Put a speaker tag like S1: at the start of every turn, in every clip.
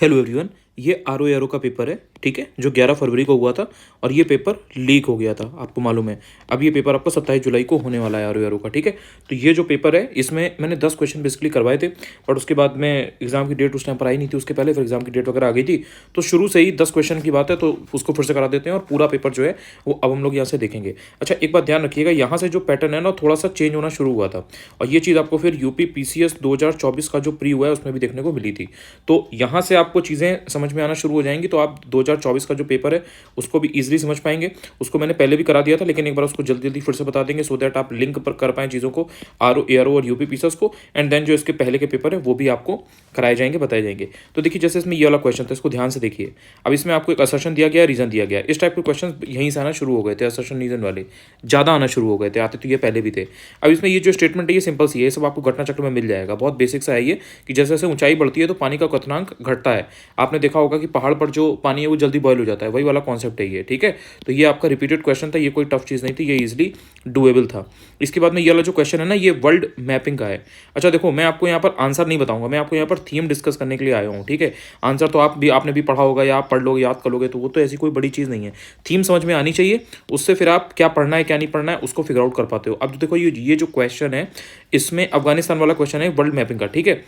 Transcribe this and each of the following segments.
S1: Hello everyone, ये R O arrow का paper है। ठीक है, जो 11 फरवरी को हुआ था और ये पेपर लीक हो गया था, आपको मालूम है। अब ये पेपर आपका 27 जुलाई को होने वाला है आर ओ एरो का। ठीक है, तो ये जो पेपर है इसमें मैंने 10 क्वेश्चन बेसिकली करवाए थे, बट उसके बाद में एग्जाम की डेट उस टाइम पर आई नहीं थी, उसके पहले फिर एग्जाम की डेट वगैरह आ गई थी। तो शुरू से ही 10 क्वेश्चन की बात है, तो उसको फिर से करा देते हैं और पूरा पेपर जो है वो अब हम लोग यहाँ से देखेंगे। अच्छा, एक बात ध्यान रखिएगा, यहाँ से जो पैटर्न है ना थोड़ा सा चेंज होना शुरू हुआ था, और ये चीज़ आपको फिर यूपी पीसीएस 2024 का जो प्री हुआ है उसमें भी देखने को मिली थी। तो यहाँ से आपको चीज़ें समझ में आना शुरू हो जाएंगी, तो आप 2024 का जो पेपर है उसको भी इजीली समझ पाएंगे। उसको मैंने पहले भी करा दिया था, लेकिन एक बार उसको जल्दी जल्दी फिर से बता देंगे, सो दैट आप लिंक पर कर पाएँ चीज़ों को, आर ओ एआर ओ और यूपी पीसीएस को। एंड देन जो इसके पहले के पेपर है वो भी आपको कराए जाएंगे, बताए जाएंगे। तो देखिए, जैसे इसमें ये वाला क्वेश्चन था, इसको ध्यान से देखिए। अब इसमें आपको एक असर्शन दिया गया, रीजन दिया गया। इस टाइप के क्वेश्चन यहीं से आना शुरू हो गए थे, असर्शन रीजन वाले ज़्यादा आना शुरू हो गए थे, आते तो ये पहले भी थे। अब इसमें ये जो स्टेटमेंट है ये सिंपल सी है, ये सब आपको घटना चक्र में मिल जाएगा। बहुत बेसिक सा है ये, कि जैसे जैसे ऊंचाई बढ़ती है तो पानी का क्वथनांक घटता है। आपने देखा होगा कि पहाड़ पर जो पानी है वो जल्दी बॉयल हो जाता है, वही वाला कॉन्सेप्ट है ये। ठीक है, तो ये आपका रिपीटेड क्वेश्चन था, ये कोई टफ चीज़ नहीं थी, ये इजिली डुएबल था। इसके बाद में ये वाला जो क्वेश्चन है ना, ये वर्ल्ड मैपिंग का है। अच्छा देखो, मैं आपको यहाँ पर आंसर नहीं बताऊंगा, मैं आपको यहाँ पर थीम डिस्कस करने के लिए आया हूँ। ठीक है, आंसर तो आपने भी पढ़ा होगा या आप पढ़ लोगे, याद कर लोगे, तो वो तो ऐसी कोई बड़ी चीज़ नहीं है। थीम समझ में आनी चाहिए, उससे फिर आप क्या पढ़ना है क्या नहीं पढ़ना है उसको फिगर आउट कर पाते हो। अब देखो, ये जो क्वेश्चन है इसमें अफगानिस्तान वाला क्वेश्चन है वर्ल्ड मैपिंग का। ठीक है,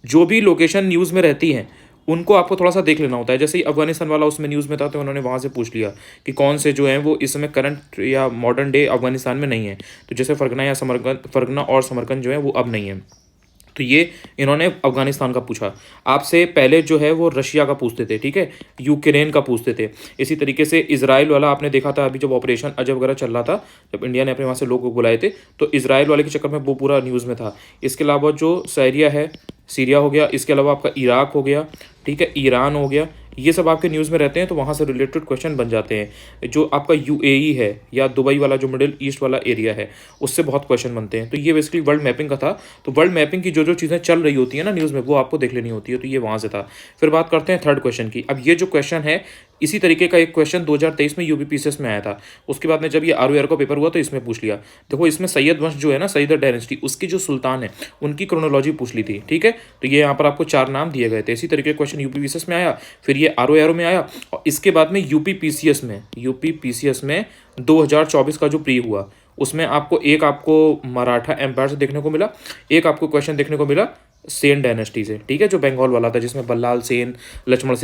S1: जो भी लोकेशन न्यूज़ में रहती हैं उनको आपको थोड़ा सा देख लेना होता है। जैसे ही अफगानिस्तान वाला उसमें न्यूज़ में था, तो उन्होंने वहाँ से पूछ लिया कि कौन से जो हैं वो इस समय करंट या मॉडर्न डे अफगानिस्तान में नहीं है। तो जैसे फरगना और समरकंद जो है वो अब नहीं है। तो ये इन्होंने अफगानिस्तान का पूछा। आपसे पहले जो है वो रशिया का पूछते थे, ठीक है, यूक्रेन का पूछते थे। इसी तरीके से इजराइल वाला आपने देखा था, अभी जब ऑपरेशन अजब वगैरह चल रहा था, जब इंडिया ने अपने वहाँ से लोगों को बुलाए थे, तो इजराइल वाले के चक्कर में वो पूरा न्यूज़ में था। इसके अलावा जो सीरिया है, सीरिया हो गया, इसके अलावा आपका इराक हो गया, ठीक है, ईरान हो गया, ये सब आपके न्यूज़ में रहते हैं, तो वहाँ से रिलेटेड क्वेश्चन बन जाते हैं। जो आपका यूएई है या दुबई वाला जो मिडिल ईस्ट वाला एरिया है, उससे बहुत क्वेश्चन बनते हैं। तो ये बेसिकली वर्ल्ड मैपिंग का था। तो वर्ल्ड मैपिंग की जो जो चीज़ें चल रही होती है ना न्यूज़ में, वो आपको देख लेनी होती है। तो ये वहाँ से था। फिर बात करते हैं थर्ड क्वेश्चन की। अब ये जो क्वेश्चन है, इसी तरीके का एक क्वेश्चन 2023 में यूपीपीसीएस में आया था। उसके बाद में जब ये आर का पेपर हुआ तो इसमें पूछ लिया। देखो, इसमें सैयद वंश जो है ना, सैयद डायनेस्टी, उसकी जो सुल्तान है उनकी क्रोनोलॉजी पूछ ली थी। ठीक है, तो ये यहाँ पर आपको 4 नाम दिए गए थे। इसी तरीके का क्वेश्चन यूपीपीसीएस में आया, फिर ये आर में आया, और इसके बाद में यूपीपीसीएस में 2024 का जो प्री हुआ उसमें आपको मराठा एम्पायर से देखने को मिला, एक आपको क्वेश्चन देखने को मिला सेन डायनेस्टी से। ठीक है, जो बंगाल वाला था, जिसमें बल्लाल सेन, लक्ष्मण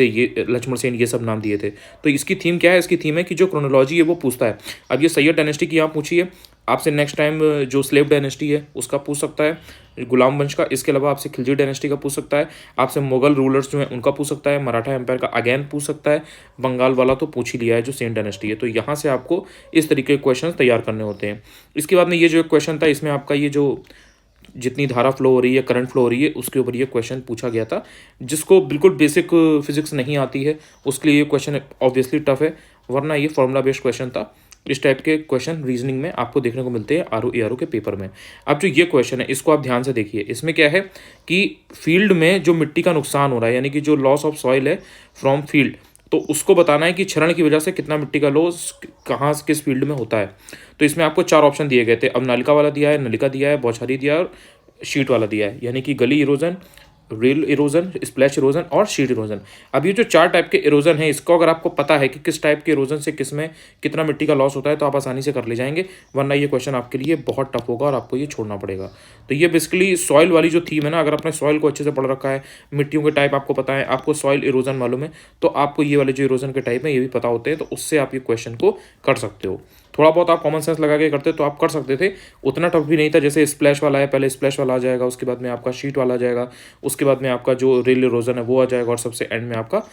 S1: सेन, ये सब नाम दिए थे। तो इसकी थीम क्या है? इसकी थीम है कि जो क्रोनोलॉजी है वो पूछता है। अब ये सैयद डायनेस्टी की यहाँ पूछी है आपसे, नेक्स्ट टाइम जो स्लेव डायनेस्टी है उसका पूछ सकता है, गुलाम वंश का। इसके अलावा आपसे खिलजी डायनेस्टी का पूछ सकता है, आपसे मुगल रूलर्स जो हैं उनका पूछ सकता है, मराठा एम्पायर का अगेन पूछ सकता है, बंगाल वाला तो पूछ ही लिया है जो सेन डायनेस्टी है। तो यहाँ से आपको इस तरीके के क्वेश्चन तैयार करने होते हैं। इसके बाद में ये जो क्वेश्चन था, इसमें आपका ये जो जितनी धारा फ्लो हो रही है, करंट फ्लो हो रही है, उसके ऊपर ये क्वेश्चन पूछा गया था। जिसको बिल्कुल बेसिक फिजिक्स नहीं आती है उसके लिए ये क्वेश्चन ऑब्वियसली टफ है, वरना ये फॉर्मूला बेस्ड क्वेश्चन था। इस टाइप के क्वेश्चन रीजनिंग में आपको देखने को मिलते हैं आर ओ के पेपर में। अब जो ये क्वेश्चन है इसको आप ध्यान से देखिए। इसमें क्या है कि फील्ड में जो मिट्टी का नुकसान हो रहा है, यानी कि जो लॉस ऑफ सॉइल है फ्रॉम फील्ड, तो उसको बताना है कि क्षरण की वजह से कितना मिट्टी का लॉस कहाँ किस फील्ड में होता है। तो इसमें आपको 4 ऑप्शन दिए गए थे। अब नालिका वाला दिया है, नलिका दिया है, बौछारी दिया है और शीट वाला दिया है, यानी कि गली erosion, rail erosion, splash erosion और शीट इरोजन। अब ये जो 4 टाइप के इरोजन हैं, इसको अगर आपको पता है कि किस टाइप के इरोजन से किस में कितना मिट्टी का लॉस होता है, तो आप आसानी से कर ले जाएंगे, वरना ये क्वेश्चन आपके लिए बहुत टफ होगा और आपको ये छोड़ना पड़ेगा। तो ये बेसिकली सॉइल वाली जो थीम है ना, अगर आपने सॉइल को अच्छे से पढ़ रखा है, मिट्टियों के टाइप आपको पता है, आपको सॉइल इरोजन मालूम है, तो आपको ये वाले जो इरोजन के टाइप है ये भी पता होते हैं, तो उससे आप ये क्वेश्चन को कर सकते हो। थोड़ा बहुत आप कॉमन सेंस लगा के करते तो आप कर सकते थे, उतना टफ भी नहीं था। जैसे स्प्लैश वाला है, पहले स्प्लैश वाला आ जाएगा, उसके बाद में आपका शीट वाला आ जाएगा, उसके बाद में आपका जो रेल इरोजन है वो आ जाएगा, और सबसे एंड में आपका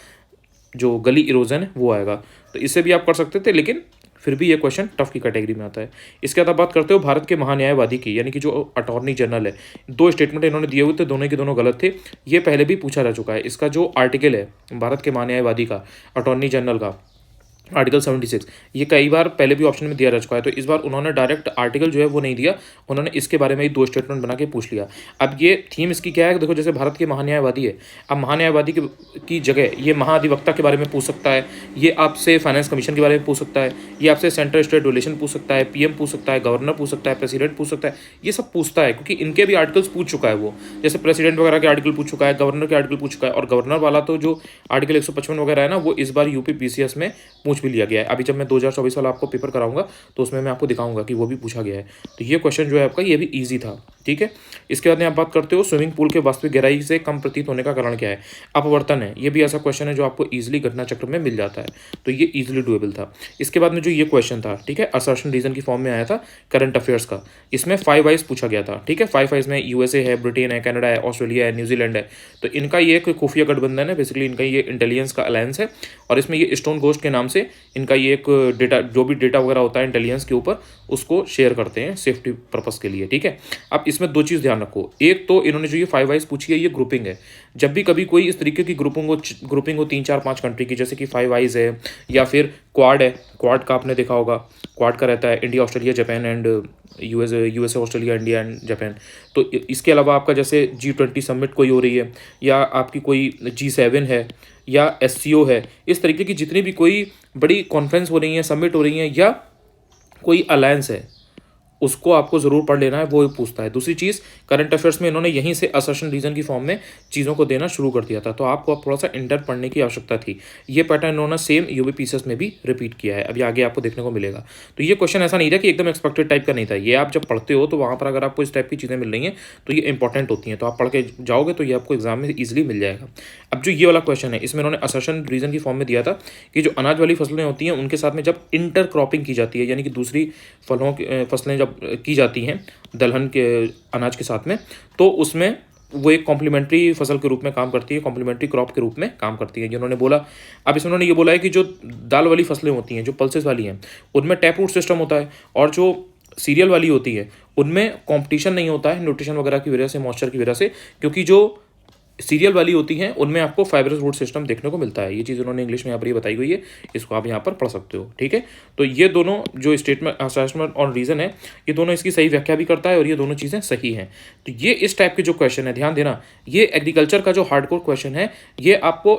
S1: जो गली इरोजन है वो आएगा। तो इससे भी आप कर सकते थे, लेकिन फिर भी ये क्वेश्चन टफ की कैटेगरी में आता है। इसके बाद आप बात करते हो भारत के महान्यायवादी की, यानी कि जो अटॉर्नी जनरल है। 2 स्टेटमेंट इन्होंने दिए हुए थे, दोनों के दोनों गलत थे। ये पहले भी पूछा जा चुका है। इसका जो आर्टिकल है भारत के महान्यायवादी का, अटॉर्नी जनरल का, आर्टिकल 76 ये कई बार पहले भी ऑप्शन में दिया जा चुका है, तो इस बार उन्होंने डायरेक्ट आर्टिकल जो है वो नहीं दिया, उन्होंने इसके बारे में ही दो स्टेटमेंट बना के पूछ लिया। अब ये थीम इसकी क्या है, देखो जैसे भारत के महान्यायवादी है, अब महान्यायवादी की जगह ये महाधिवक्ता के बारे में पूछ सकता है, ये आपसे फाइनेंस कमीशन के बारे में पूछ सकता है, ये आपसे सेंट्रल स्टेट रिलेशन पूछ सकता है, पीएम पूछ सकता है, गवर्नर पूछ सकता है, प्रेसिडेंट पूछ सकता है, ये सब पूछता है क्योंकि इनके भी आर्टिकल्स पूछ चुका है वो, जैसे प्रेसिडेंट वगैरह के आर्टिकल पूछ चुका है, गवर्नर के आर्टिकल पूछ चुका है, और गवर्नर वाला तो जो आर्टिकल 155 वगैरह है ना, वो इस बार यूपी पीसीएस में पूछ भी लिया गया है। अभी जब मैं 2024 वाला आपको पेपर कराऊंगा तो उसमें मैं आपको दिखाऊंगा कि वो भी पूछा गया है। तो ये क्वेश्चन जो है आपका ये भी इजी था, ठीक है। इसके बाद में आप बात करते हो स्विमिंग पूल के वास्तविक गहराई से कम प्रतीत होने का कारण क्या है, अपवर्तन है। ये भी ऐसा क्वेश्चन है जो आपको इजीली घटना चक्र में मिल जाता है, तो ये इजीली डुएबल था। इसके बाद में जो ये क्वेश्चन था, ठीक है, असर्शन रीजन की फॉर्म में आया था करंट अफेयर्स का, इसमें 5 वाइज पूछा गया था, ठीक है। 5 वाइज में यूएसए है, ब्रिटेन है, कनाडा है, ऑस्ट्रेलिया है, न्यूजीलैंड है। तो इनका ये एक खुफिया गठबंधन है, बेसिकली इनका ये इंटेलिजेंस का अलायंस है, और इसमें ये स्टोन गोस्ट के नाम से इनका ये एक डेटा, जो भी डेटा वगैरह होता है इंटेलिजेंस के ऊपर, उसको शेयर करते हैं सेफ्टी पर्पस के लिए, ठीक है। अब इसमें दो चीज़ ध्यान रखो, एक तो इन्होंने जो ये 5 वाइज पूछी है ये ग्रुपिंग है। जब भी कभी कोई इस तरीके की ग्रुपिंग हो 3 4 5 कंट्री की, जैसे कि 5 वाइज है या फिर क्वाड है, क्वाड का आपने देखा होगा, क्वाड का रहता है India, Australia, Japan and USA, Australia, India and Japan. तो इसके अलावा आपका जैसे G20 समिट कोई हो रही है, या आपकी कोई G7 है, या SCO है, इस तरीके की जितनी भी कोई बड़ी कॉन्फ्रेंस हो रही हैं, समिट हो रही हैं, या कोई अलायंस है, उसको आपको ज़रूर पढ़ लेना है, वो पूछता है। दूसरी चीज़, करंट अफेयर्स में इन्होंने यहीं से असर्शन रीजन की फॉर्म में चीज़ों को देना शुरू कर दिया था, तो आपको अब थोड़ा सा इंटर पढ़ने की आवश्यकता थी। ये पैटर्न इन्होंने सेम यूपी पीसीएस में भी रिपीट किया है, अभी आगे आपको देखने को मिलेगा। तो ये क्वेश्चन ऐसा नहीं था कि एकदम एक्सपेक्टेड टाइप का नहीं था, ये आप जब पढ़ते हो तो वहाँ पर अगर आपको इस टाइप की चीज़ें मिल रही हैं तो ये इंपॉर्टेंट होती हैं, तो आप पढ़ के जाओगे तो ये आपको एग्जाम में ईजिली मिल जाएगा। अब जो ये वाला क्वेश्चन है, इसमें इन्होंने असर्शन रीजन की फॉर्म में दिया था कि जो अनाज वाली फसलें होती हैं उनके साथ में जब इंटर क्रॉपिंग की जाती है, यानी कि दूसरी फसलें जब की जाती हैं दलहन के अनाज के साथ में, तो उसमें वो एक कॉम्प्लीमेंट्री फसल के रूप में काम करती है, कॉम्प्लीमेंट्री क्रॉप के रूप में काम करती है, जिन्होंने बोला। अब इसमें उन्होंने ये बोला है कि जो दाल वाली फसलें होती हैं, जो पल्सेस वाली हैं, उनमें टैप रूट सिस्टम होता है, और जो सीरियल वाली होती है उनमें कंपटीशन नहीं होता है न्यूट्रिशन वगैरह की वजह से, मॉइस्चर की वजह से, क्योंकि जो सीरियल वाली होती हैं उनमें आपको फाइब्रस रूट सिस्टम देखने को मिलता है। ये चीज़ उन्होंने इंग्लिश में यहाँ पर ये बताई हुई है, इसको आप यहाँ पर पढ़ सकते हो, ठीक है। तो ये दोनों जो स्टेटमेंट और रीज़न है, ये दोनों इसकी सही व्याख्या भी करता है, और ये दोनों चीज़ें सही हैं। तो ये इस टाइप के जो क्वेश्चन है, ध्यान देना, ये एग्रीकल्चर का जो हार्डकोर क्वेश्चन है, ये आपको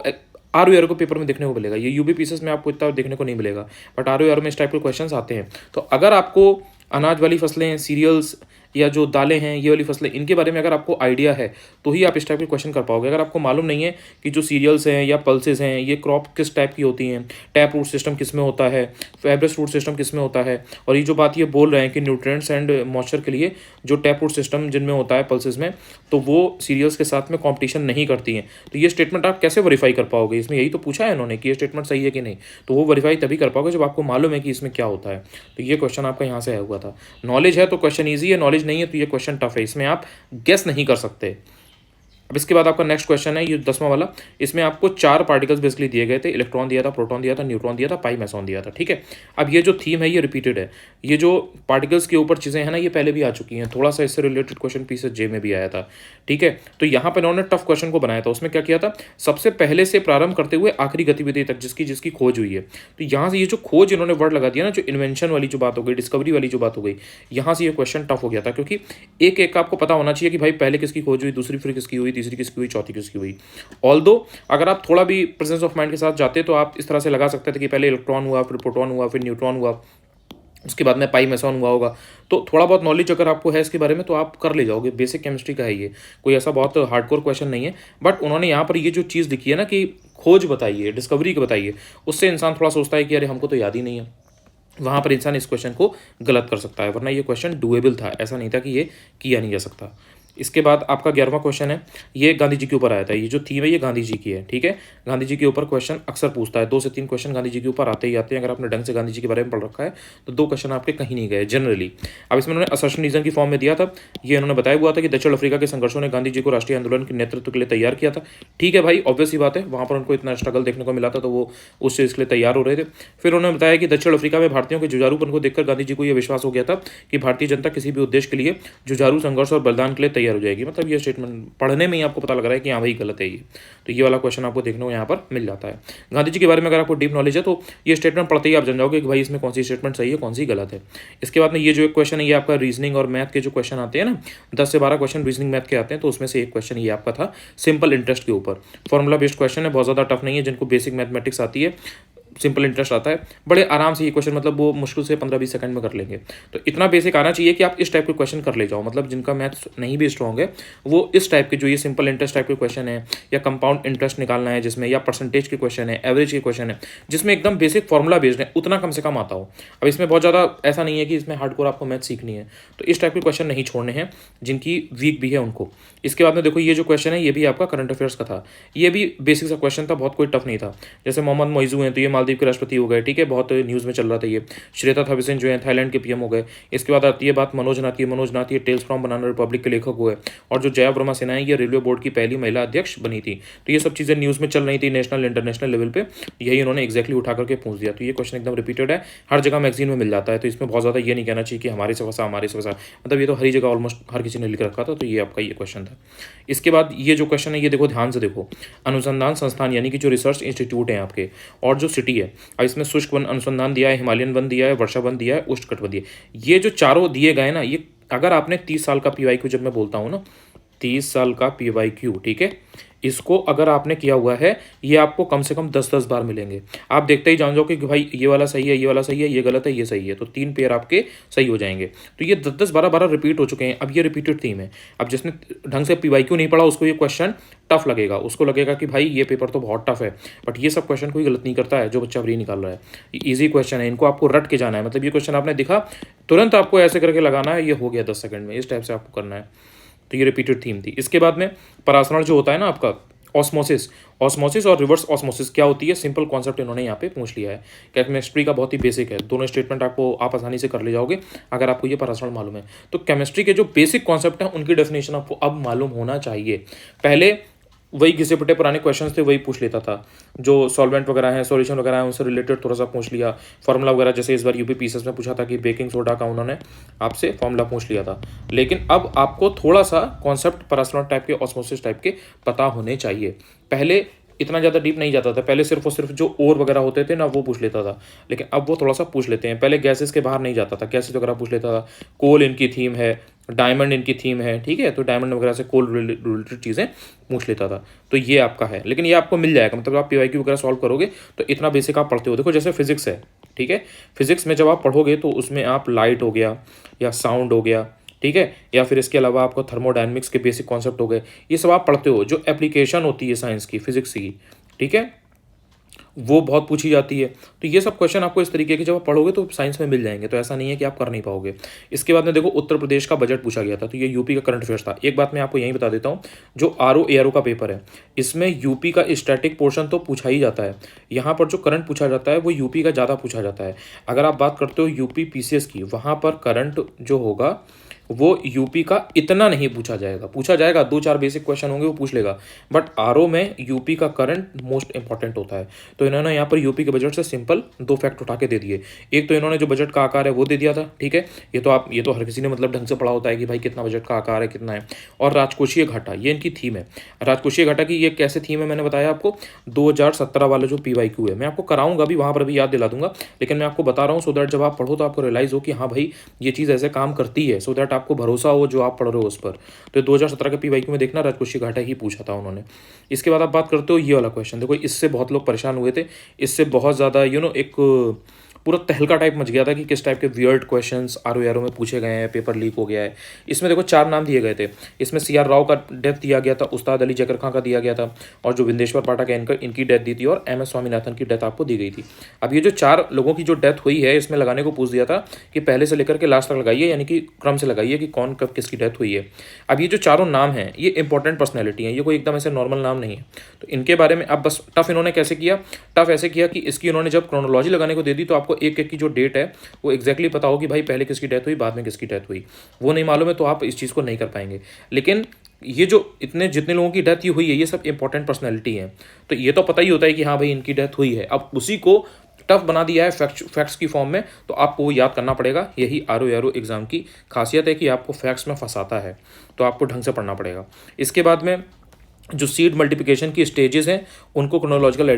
S1: ROR को पेपर में देखने को मिलेगा। ये यूपी पीसीएस में आपको इतना देखने को नहीं मिलेगा, बट ROR में इस टाइप के क्वेश्चन आते हैं। तो अगर आपको अनाज वाली फसलें, सीरियल्स, या जो दालें हैं, ये वाली फसलें, इनके बारे में अगर आपको आइडिया है तो ही आप इस टाइप के क्वेश्चन कर पाओगे। अगर आपको मालूम नहीं है कि जो सीरियल्स हैं या पल्सेस हैं, ये क्रॉप किस टाइप की होती हैं, टैप रूट सिस्टम किस में होता है, फाइब्रस रूट सिस्टम किस में होता है, और ये जो बात ये बोल रहे हैं कि न्यूट्रिएंट्स एंड मॉइस्चर के लिए जो टैप रूट सिस्टम जिनमें होता है पल्सेस में, तो वो सीरियल्स के साथ में कॉम्पिटिशन नहीं करती हैं, तो ये स्टेटमेंट आप कैसे वेरीफाई कर पाओगे? इसमें यही तो पूछा है इन्होंने कि ये स्टेटमेंट सही है कि नहीं, तो वो वेरीफाई तभी कर पाओगे जब आपको मालूम है कि इसमें क्या होता है। तो ये क्वेश्चन आपका यहाँ से आया हुआ था। नॉलेज है तो क्वेश्चन ईजी है, नॉलेज नहीं है तो ये क्वेश्चन टफ है, इसमें आप गेस नहीं कर सकते। अब इसके बाद आपका नेक्स्ट क्वेश्चन है ये 10वां वाला, इसमें आपको 4 पार्टिकल्स बेसिकली दिए गए थे, इलेक्ट्रॉन दिया था, प्रोटॉन दिया था, न्यूट्रॉन दिया था, पाई मेसॉन दिया था, ठीक है। अब ये जो थीम है ये रिपीटेड है, ये जो पार्टिकल्स के ऊपर चीज़ें हैं ना, ये पहले भी आ चुकी हैं, थोड़ा सा इससे रिलेटेड क्वेश्चन PCJ में भी आया था, ठीक है। तो यहाँ पर इन्होंने टफ क्वेश्चन को बनाया था, उसमें क्या किया था, सबसे पहले से प्रारंभ करते हुए आखिरी गतिविधि तक जिसकी खोज हुई है, तो यहाँ से ये जो खोज इन्होंने वर्ड लगा दिया ना, जो इन्वेंशन वाली जो बात हो गई, डिस्कवरी वाली जो बात हो गई, यहाँ से ये क्वेश्चन टफ हो गया था, क्योंकि एक एक आपको पता होना चाहिए कि भाई पहले किसकी खोज हुई, दूसरी फिर किसकी हुई, तीसरी किसकी हुई, चौथी किसकी हुई। ऑल्दो अगर आप थोड़ा भी प्रेजेंस ऑफ माइंड के साथ जाते तो आप इस तरह से लगा सकते थे कि पहले इलेक्ट्रॉन हुआ, फिर प्रोटॉन हुआ, फिर न्यूट्रॉन हुआ, उसके बाद में पाई मेसॉन हुआ होगा। तो थोड़ा बहुत नॉलेज अगर आपको है इसके बारे में तो आप कर ले जाओगे, बेसिक केमिस्ट्री का है ये, कोई ऐसा बहुत हार्डकोर क्वेश्चन नहीं है। बट उन्होंने यहाँ पर ये जो चीज़ लिखी है ना कि खोज बताइए, डिस्कवरी की बताइए, उससे इंसान थोड़ा सोचता है कि अरे हमको तो याद ही नहीं है, वहाँ पर इंसान इस क्वेश्चन को गलत कर सकता है, वरना ये क्वेश्चन डुएबल था, ऐसा नहीं था कि ये किया नहीं जा सकता। इसके बाद आपका 11वां क्वेश्चन है, ये गांधी जी के ऊपर आया था, ये जो थीम है ये गांधी जी की है, ठीक है। गांधी जी के ऊपर क्वेश्चन अक्सर पूछता है, 2 से 3 क्वेश्चन गांधी जी के ऊपर आते ही आते हैं। अगर आपने ढंग से गांधी जी के बारे में पढ़ रखा है तो 2 क्वेश्चन आपके कहीं नहीं गए जनरली। अब इसमें उन्होंने असर्शन रीजन की फॉर्म में दिया था, ये उन्होंने बताया हुआ था कि दक्षिण अफ्रीका के संघर्षों ने गांधी जी को राष्ट्रीय आंदोलन के नेतृत्व के लिए तैयार किया था, ठीक है भाई, ऑब्वियस ही बात है, वहाँ पर उनको इतना स्ट्रगल देखने को मिला था तो वो उस चीज़ के लिए तैयार हो रहे थे। फिर उन्होंने बताया कि दक्षिण अफ्रीका में भारतीयों के जुझारूपन को देखकर गांधी जी को यह विश्वास हो गया था कि भारतीय जनता किसी भी उद्देश्य के लिए जुझारू संघर्ष और बलिदान के लिए तैयार हो जाएगी। मतलब ये स्टेटमेंट पढ़ने में ही आपको पता लग रहा है कि हाँ भाई गलत है ये। तो ये वाला क्वेश्चन आपको देखने को यहाँ पर मिल जाता है। गांधी जी के बारे में अगर आपको डीप नॉलेज है तो ये स्टेटमेंट पढ़ते ही आप जान जाओगे कि भाई इसमें कौन सी स्टेटमेंट सही है, कौन सी गलत है। इसके बाद में ये जो एक क्वेश्चन है ये आपका रीजनिंग और मैथ के जो क्वेश्चन आते हैं ना, 10 से 12 क्वेश्चन रीजनिंग मैथ के आते हैं, तो उसमें से एक क्वेश्चन ये आपका था सिंपल इंटरेस्ट के ऊपर। फॉर्मूला बेस्ड क्वेश्चन है, बहुत ज़्यादा टफ नहीं है। जिनको बेसिक मैथमेटिक्स आती है, सिंपल इंटरेस्ट आता है, बड़े आराम से ये क्वेश्चन मतलब वो मुश्किल से 15-20 सेकंड में कर लेंगे। तो इतना बेसिक आना चाहिए कि आप इस टाइप के क्वेश्चन कर ले जाओ। मतलब जिनका मैथ्स नहीं भी स्ट्रॉन्ग है वो इस टाइप के जो ये सिंपल इंटरेस्ट टाइप के क्वेश्चन है, या कंपाउंड इंटरेस्ट निकालना है जिसमें, या परसेंटेज के क्वेश्चन है, एवरेज के क्वेश्चन है जिसमें एकदम बेसिक फॉर्मूला बेस्ड है, उतना कम से कम आता हो। अब इसमें बहुत ज़्यादा ऐसा नहीं है कि इसमें हार्डकोर आपको मैथ सीखनी है, तो इस टाइप के क्वेश्चन नहीं छोड़ने हैं जिनकी वीक भी है उनको। इसके बाद में देखो ये जो क्वेश्चन है ये भी आपका करंट अफेयर्स का था। ये भी बेसिक सा क्वेश्चन था, बहुत कोई टफ नहीं था। जैसे मोहम्मद मोइजू हैं तो ये मालदीव के राष्ट्रपति हो गए, ठीक है, बहुत न्यूज़ में चल रहा था ये। श्वेता थविसेन जो है थाईलैंड के पीएम हो गए। इसके बाद आती है बात मनोज नाथ की। मनोज नाथ ये टेल्स फ्रॉम बनाना रिपब्लिक के लेखक हुए। और जो जया वर्मा सिन्हा है ये रेलवे बोर्ड की पहली महिला अध्यक्ष बनी थी। तो ये सब चीज़ें न्यूज़ में चल रही थी नेशनल इंटरनेशनल लेवल पे, यही उन्होंने एक्जैक्टली उठा करके पूछ दिया। तो ये क्वेश्चन एकदम रिपीटेड है, हर जगह मैगजीन में मिल जाता है। तो इसमें बहुत ज़्यादा ये नहीं कहना चाहिए कि हमारे से फंसा, हमारे से फंसा, मतलब ये तो हर जगह ऑलमोस्ट हर किसी ने लिख रखा था। तो ये आपका ये क्वेश्चन था। इसके बाद ये जो क्वेश्चन है ये देखो ध्यान से देखो, अनुसंधान संस्थान यानी कि जो रिसर्च इंस्टीट्यूट है आपके, और जो सिटी है, और इसमें शुष्क वन अनुसंधान दिया है, हिमालयन वन दिया है, वर्षा वन दिया है, उष्णकटिबंधीय। ये जो चारों दिए गए ना, ये अगर आपने 30 साल का पीवाईक्यू, जब मैं बोलता हूँ ना 30 साल का पीवाईक्यू, ठीक है, इसको अगर आपने किया हुआ है ये आपको कम से कम 10-10 बार मिलेंगे। आप देखते ही जान जाओ कि भाई ये वाला सही है, ये वाला सही है, ये गलत है, ये सही है, तो 3 पेयर आपके सही हो जाएंगे। तो ये 10-10 12-12 रिपीट हो चुके हैं। अब ये रिपीटेड थीम है। अब जिसने ढंग से पीवाईक्यू नहीं पढ़ा उसको ये क्वेश्चन टफ लगेगा, उसको लगेगा कि भाई ये पेपर तो बहुत टफ है। बट ये सब क्वेश्चन कोई गलत नहीं करता है जो बच्चा फ्री निकाल रहा है। ये ईजी क्वेश्चन है, इनको आपको रट के जाना है। मतलब ये क्वेश्चन आपने दिखा तुरंत आपको ऐसे करके लगाना है, ये हो गया 10 सेकंड में, इस टाइप से आपको करना है। तो ये रिपीटेड थीम थी। इसके बाद में परासरण जो होता है ना आपका, ऑस्मोसिस, ऑस्मोसिस और रिवर्स ऑस्मोसिस क्या होती है, सिंपल कॉन्सेप्ट इन्होंने यहाँ पे पूछ लिया है। केमिस्ट्री का बहुत ही बेसिक है, दोनों स्टेटमेंट आपको आप आसानी से कर ले जाओगे अगर आपको ये परासरण मालूम है। तो केमिस्ट्री के जो बेसिक कॉन्सेप्ट हैं उनकी डेफिनेशन आपको अब मालूम होना चाहिए। पहले वही घिसे पिटे पुराने क्वेश्चंस थे वही पूछ लेता था, जो सॉल्वेंट वगैरह हैं, सॉल्यूशन वगैरह हैं, उनसे रिलेटेड थोड़ा सा पूछ लिया। फार्मूला वगैरह जैसे इस बार यूपी पीसीएस में पूछा था कि बेकिंग सोडा का उन्होंने आपसे फार्मूला पूछ लिया था। लेकिन अब आपको थोड़ा सा कॉन्सेप्ट परासरण टाइप के, ऑस्मोसिस टाइप के पता होने चाहिए। पहले इतना ज़्यादा डीप नहीं जाता था, पहले सिर्फ और सिर्फ जो और वगैरह होते थे ना वो पूछ लेता था, लेकिन अब वो थोड़ा सा पूछ लेते हैं। पहले गैसेस के बाहर नहीं जाता था, गैसेस वगैरह पूछ लेता था। कोल इनकी थीम है, डायमंड इनकी थीम है, ठीक है, तो डायमंड वगैरह से कोल रिलेटेड चीज़ें पूछ लेता था। तो ये आपका है, लेकिन ये आपको मिल जाएगा। मतलब आप पीवाईक्यू वगैरह सॉल्व करोगे तो इतना बेसिक आप पढ़ते हो। देखो जैसे फिजिक्स है, ठीक है, फिजिक्स में जब आप पढ़ोगे तो उसमें आप लाइट हो गया या साउंड हो गया, ठीक है, या फिर इसके अलावा आपको थर्मोडायनेमिक्स के बेसिक कॉन्सेप्ट हो गए, ये सब आप पढ़ते हो। जो एप्लीकेशन होती है साइंस की, फिजिक्स की, ठीक है, वो बहुत पूछी जाती है। तो ये सब क्वेश्चन आपको इस तरीके के जब आप पढ़ोगे तो साइंस में मिल जाएंगे। तो ऐसा नहीं है कि आप कर नहीं पाओगे। इसके बाद में देखो उत्तर प्रदेश का बजट पूछा गया था, तो ये यूपी का करंट अफेयर्स था। एक बात मैं आपको यहीं बता देता हूँ, जो आरओ एआरओ का पेपर है इसमें यूपी का स्टैटिक पोर्शन तो पूछा ही जाता है, यहाँ पर जो करंट पूछा जाता है वो यूपी का ज़्यादा पूछा जाता है। अगर आप बात करते हो यूपी पीसीएस की, वहाँ पर करंट जो होगा वो यूपी का इतना नहीं पूछा जाएगा। पूछा जाएगा, 2-4 बेसिक क्वेश्चन होंगे वो पूछ लेगा, बट आरओ में यूपी का करंट मोस्ट इंपॉर्टेंट होता है। तो इन्होंने यहाँ पर यूपी के बजट से सिंपल 2 फैक्ट उठा के दे दिए। एक तो इन्होंने जो बजट का आकार है वो दे दिया था, ठीक है, ये तो हर किसी ने मतलब ढंग से पढ़ा होता है कि भाई कितना बजट का आकार है, कितना है। और राजकोषीय घाटा, ये इनकी थीम है। राजकोषीय घाटा की ये कैसे थीम है मैंने बताया आपको, 2017 वाला जो पीवाईक्यू है, मैं आपको कराऊंगा भी, वहाँ पर भी याद दिला दूंगा, लेकिन मैं आपको बता रहा हूँ सो दैट जब आप पढ़ो तो आपको रियलाइज हो कि हाँ भाई ये चीज़ ऐसे काम करती है, सो दैट आपको भरोसा हो जो आप पढ़ रहे हो उस पर। तो 2017 के पीवाईक्यू में देखना राजकोषीय घाटा ही पूछा था उन्होंने। इसके बाद आप बात करते हो ये वाला क्वेश्चन, देखो इससे बहुत लोग परेशान हुए थे, इससे बहुत ज़्यादा एक पूरा तहलका टाइप मच गया था कि किस टाइप के वियर्ड क्वेश्चंस आरओ एआरओ में पूछे गए हैं, पेपर लीक हो गया है। इसमें देखो 4 नाम दिए गए थे। इसमें सीआर राव का डेथ दिया गया था, उस्ताद अली जकर खां का दिया गया था, और जो विंदेश्वर पाठक है इनकी डेथ दी थी, और एम एस स्वामीनाथन की डेथ आपको दी गई थी। अब ये जो 4 लोगों की जो डेथ हुई है इसमें लगाने को पूछ दिया था कि पहले से लेकर के लास्ट तक लगाइए, यानी कि क्रम से लगाइए कि कौन कब किसकी डेथ हुई है। अब ये जो चारों नाम हैं ये इंपॉर्टेंट पर्सनैलिटी हैं, ये कोई एकदम ऐसे नॉर्मल नाम नहीं है। तो इनके बारे में अब बस टफ इन्होंने कैसे किया, टफ ऐसे किया कि इसकी इन्होंने जब क्रोनोलॉजी लगाने को दे दी तो आपको एक एक की जो डेट है वो एग्जैक्टली पता हो कि भाई पहले किसकी डेथ हुई, बाद में किसकी डेथ हुई। वो नहीं मालूम है तो आप इस चीज़ को नहीं कर पाएंगे। लेकिन ये जो जितने लोगों की डेथ हुई है ये सब इंपॉर्टेंट पर्सनैलिटी हैं, तो ये तो पता ही होता है कि हाँ भाई इनकी डेथ हुई है। अब उसी को टफ बना दिया है फैक्ट्स की फॉर्म में, तो आपको वो याद करना पड़ेगा। यही आर एग्ज़ाम की खासियत है कि आपको फैक्ट्स में फंसाता है, तो आपको ढंग से पढ़ना पड़ेगा। इसके बाद में जो सीड मल्टीप्लिकेशन की स्टेजेस हैं उनको क्रोनोलॉजिकल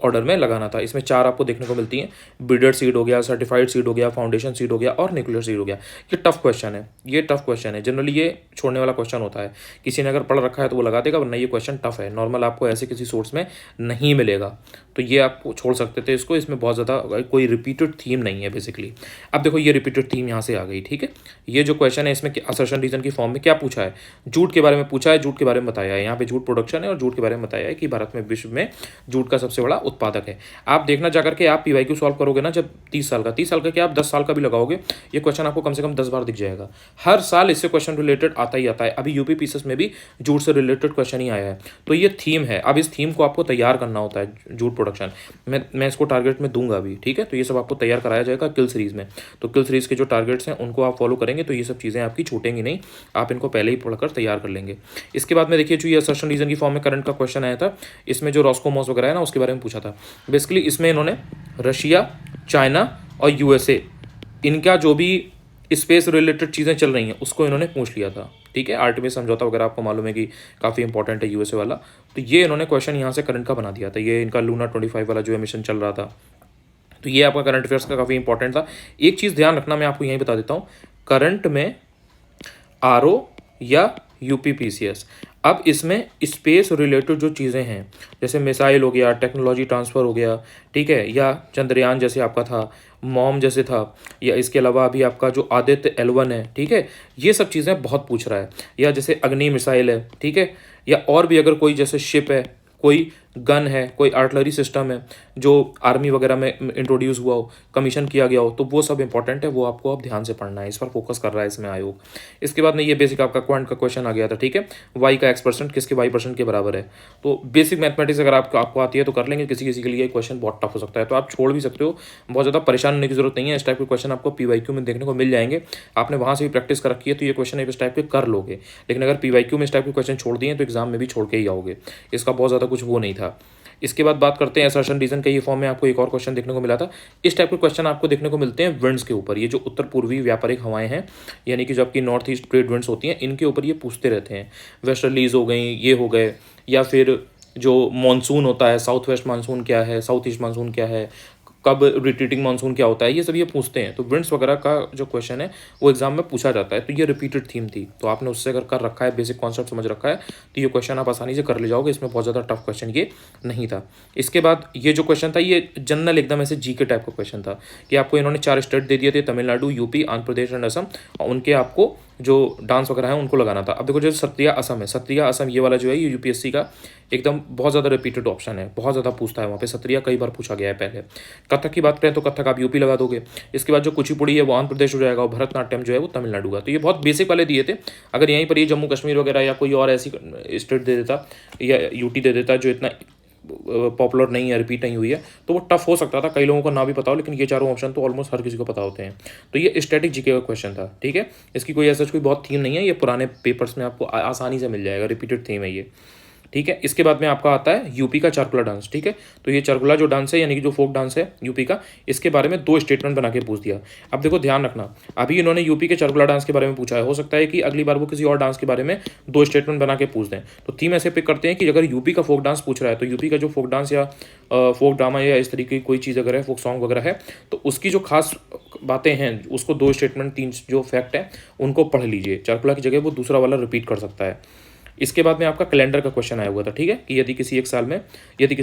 S1: ऑर्डर में लगाना था। इसमें 4 आपको देखने को मिलती हैं, ब्रीडर सीड हो गया, सर्टिफाइड सीड हो गया, फाउंडेशन सीड हो गया और न्यूक्लियर सीड हो गया। ये टफ क्वेश्चन है, ये टफ क्वेश्चन है, जनरली ये छोड़ने वाला क्वेश्चन होता है। किसी ने अगर पढ़ रखा है तो वो लगा देगा, वरना ये क्वेश्चन टफ है, नॉर्मल आपको ऐसे किसी सोर्स में नहीं मिलेगा, तो ये आप छोड़ सकते थे इसको। इसमें बहुत ज़्यादा कोई रिपीटेड थीम नहीं है बेसिकली। अब देखो ये रिपीटेड थीम यहाँ से आ गई, ठीक है। ये जो क्वेश्चन है इसमें असर्शन रीजन की फॉर्म में क्या पूछा है, झूठ के बारे में पूछा है, झूठ के बारे में बताया है। यहाँ पे झूठ प्रोडक्शन है और झूठ के बारे में बताया है कि भारत में विश्व में जूट का सबसे बड़ा उत्पादक है। आप देखना जाकर के आप पीवाईक्यू सॉल्व करोगे ना, जब 30 साल का क्या आप 10 साल का भी लगाओगे, ये क्वेश्चन आपको कम से कम 10 बार दिख जाएगा। हर साल इससे क्वेश्चन रिलेटेड आता ही आता है। अभी यूपी पीसीएस में भी जूट से रिलेटेड क्वेश्चन ही आया है, तो ये थीम है। अब इस थीम को आपको तैयार करना होता है, जूट प्रोडक्शन। मैं इसको टारगेट में दूंगा अभी, ठीक है। तो ये सब आपको तैयार कराया जाएगा किल सीरीज में। तो किल सीरीज के जो टारगेट्स हैं उनको आप फॉलो करेंगे तो ये सब चीज़ें आपकी छूटेंगी नहीं, आप इनको पहले ही पढ़कर तैयार कर लेंगे। इसके बाद में देखिए जो ये असर्शन रीजन की फॉर्म में करंट का क्वेश्चन आया था, इसमें जो रॉस्कोमॉस वगैरह है ना उसके बारे में पूछा था। बेसिकली इसमें इन्होंने रशिया, चाइना और यूएसए, इनका जो भी स्पेस रिलेटेड चीज़ें चल रही हैं उसको इन्होंने पूछ लिया था, ठीक है। आर्टेमिस समझौता वगैरह आपको मालूम है कि काफ़ी इंपॉर्टेंट है यूएसए वाला, तो ये इन्होंने क्वेश्चन यहाँ से करंट का बना दिया था। ये इनका लूना 25 वाला जो मिशन चल रहा था, तो ये आपका करंट अफेयर्स का काफ़ी इंपॉर्टेंट था। एक चीज़ ध्यान रखना, मैं आपको यहीं बता देता हूँ, करंट में आरओ या यूपीपीसीएस, अब इसमें स्पेस रिलेटेड जो चीज़ें हैं जैसे मिसाइल हो गया, टेक्नोलॉजी ट्रांसफ़र हो गया, ठीक है, या चंद्रयान जैसे आपका था, मॉम जैसे था, या इसके अलावा अभी आपका जो आदित्य L1 है, ठीक है, ये सब चीज़ें बहुत पूछ रहा है। या जैसे अग्नि मिसाइल है, ठीक है, या और भी अगर कोई जैसे शिप है, कोई गन है, कोई आर्टिलरी सिस्टम है जो आर्मी वगैरह में इंट्रोड्यूस हुआ हो, कमीशन किया गया हो, तो वो सब इंपॉर्टेंट है, वो आपको अब ध्यान से पढ़ना है। इस पर फोकस कर रहा है इसमें आयोग। इसके बाद में ये बेसिक आपका क्वांट का क्वेश्चन आ गया था, ठीक है, वाई का x% किसके y% के बराबर है। तो बेसिक मैथमेटिक्स अगर आपको आती है तो कर लेंगे, किसी किसी के लिए क्वेश्चन बहुत टफ हो सकता है, तो आप छोड़ भी सकते हो, बहुत ज़्यादा परेशान होने की जरूरत नहीं है। इस टाइप के क्वेश्चन आपको पीवाईक्यू में देखने को मिल जाएंगे, आपने वहाँ से भी प्रैक्टिस कर रखी है तो ये क्वेश्चन इस टाइप के कर लोगे। लेकिन अगर पीवाईक्यू में इस टाइप के क्वेश्चन छोड़ दिए तो एग्जाम में भी छोड़ के ही आओगे, इसका बहुत ज़्यादा कुछ वो नहीं था। इसके बाद बात करते हैं असर्शन रीजन के ये फॉर्म में आपको एक और क्वेश्चन देखने को मिला था। इस टाइप के क्वेश्चन आपको देखने को मिलते हैं विंड्स के ऊपर। ये जो उत्तर पूर्वी व्यापारिक हवाएं हैं, यानी कि जो आपकी नॉर्थ ईस्ट ट्रेड विंड्स होती हैं, इनके ऊपर ये पूछते रहते हैं। वेस्टर्लीज हो गई, ये हो गए, या फिर जो मानसून होता है, साउथ वेस्ट मानसून क्या है, साउथ ईस्ट मानसून क्या है, कब रिट्रीटिंग मानसून क्या होता है, ये सब ये पूछते हैं। तो विंड्स वगैरह का जो क्वेश्चन है वो एग्जाम में पूछा जाता है, तो ये रिपीटेड थीम थी, तो आपने उससे अगर कर रखा है, बेसिक कॉन्सेप्ट समझ रखा है, तो ये क्वेश्चन आप आसानी से कर ले जाओगे। इसमें बहुत ज़्यादा टफ क्वेश्चन ये नहीं था। इसके बाद ये जो क्वेश्चन था ये जनरल एकदम ऐसे जी के टाइप का क्वेश्चन था कि आपको इन्होंने 4 स्टेट दे दिए थे, तमिलनाडु, यूपी, आंध्र प्रदेश एंड असम, और उनके आपको जो डांस वगैरह है उनको लगाना था। अब देखो जो सत्रिया असम है, सत्रिया असम ये वाला जो है ये यूपीएससी का एकदम बहुत ज़्यादा रिपीटेड ऑप्शन है, बहुत ज़्यादा पूछता है वहाँ पे। सत्रिया कई बार पूछा गया है पहले। कथक की बात करें तो कथक आप यूपी लगा दोगे। इसके बाद जो कुचिपुड़ी है वो आंध्र प्रदेश हो जाएगा, और भरतनाट्यम जो है वो तमिलनाडु का। तो ये बहुत बेसिक वाले दिए थे। अगर यहीं पर ये जम्मू कश्मीर वगैरह या कोई और ऐसी स्टेट दे देता या यूटी दे देता जो इतना पॉपुलर नहीं है, रिपीट नहीं हुई है, तो वो टफ हो सकता था, कई लोगों को ना भी पता हो। लेकिन ये चारों ऑप्शन तो ऑलमोस्ट हर किसी को पता होते हैं। तो ये स्टैटिक जीके का क्वेश्चन था, ठीक है। इसकी कोई ऐसा कोई बहुत थीम नहीं है, ये पुराने पेपर्स में आपको आसानी से मिल जाएगा, रिपीटेड थीम है ये, ठीक है। इसके बाद में आपका आता है यूपी का चारकुला डांस, ठीक है। तो ये चारकुला जो डांस है यानी कि जो फोक डांस है यूपी का, इसके बारे में 2 स्टेटमेंट बना के पूछ दिया। अब देखो ध्यान रखना, अभी इन्होंने यूपी के चारकुला डांस के बारे में पूछा है, हो सकता है कि अगली बार वो किसी और डांस के बारे में 2 स्टेटमेंट बना के पूछ दें। तो थीम ऐसे पिक करते हैं कि अगर यूपी का फोक डांस पूछ रहा है तो यूपी का जो फोक डांस या फोक ड्रामा या इस तरीके की कोई चीज़ अगर है, फोक सॉन्ग वगैरह है, तो उसकी जो खास बातें हैं उसको 2 स्टेटमेंट 3 जो फैक्ट है उनको पढ़ लीजिए। चारकुला की जगह वो दूसरा वाला रिपीट कर सकता है। इसके बाद में आपका कैलेंडर का क्वेश्चन आया हुआ था, ठीक है, कि यदि किसी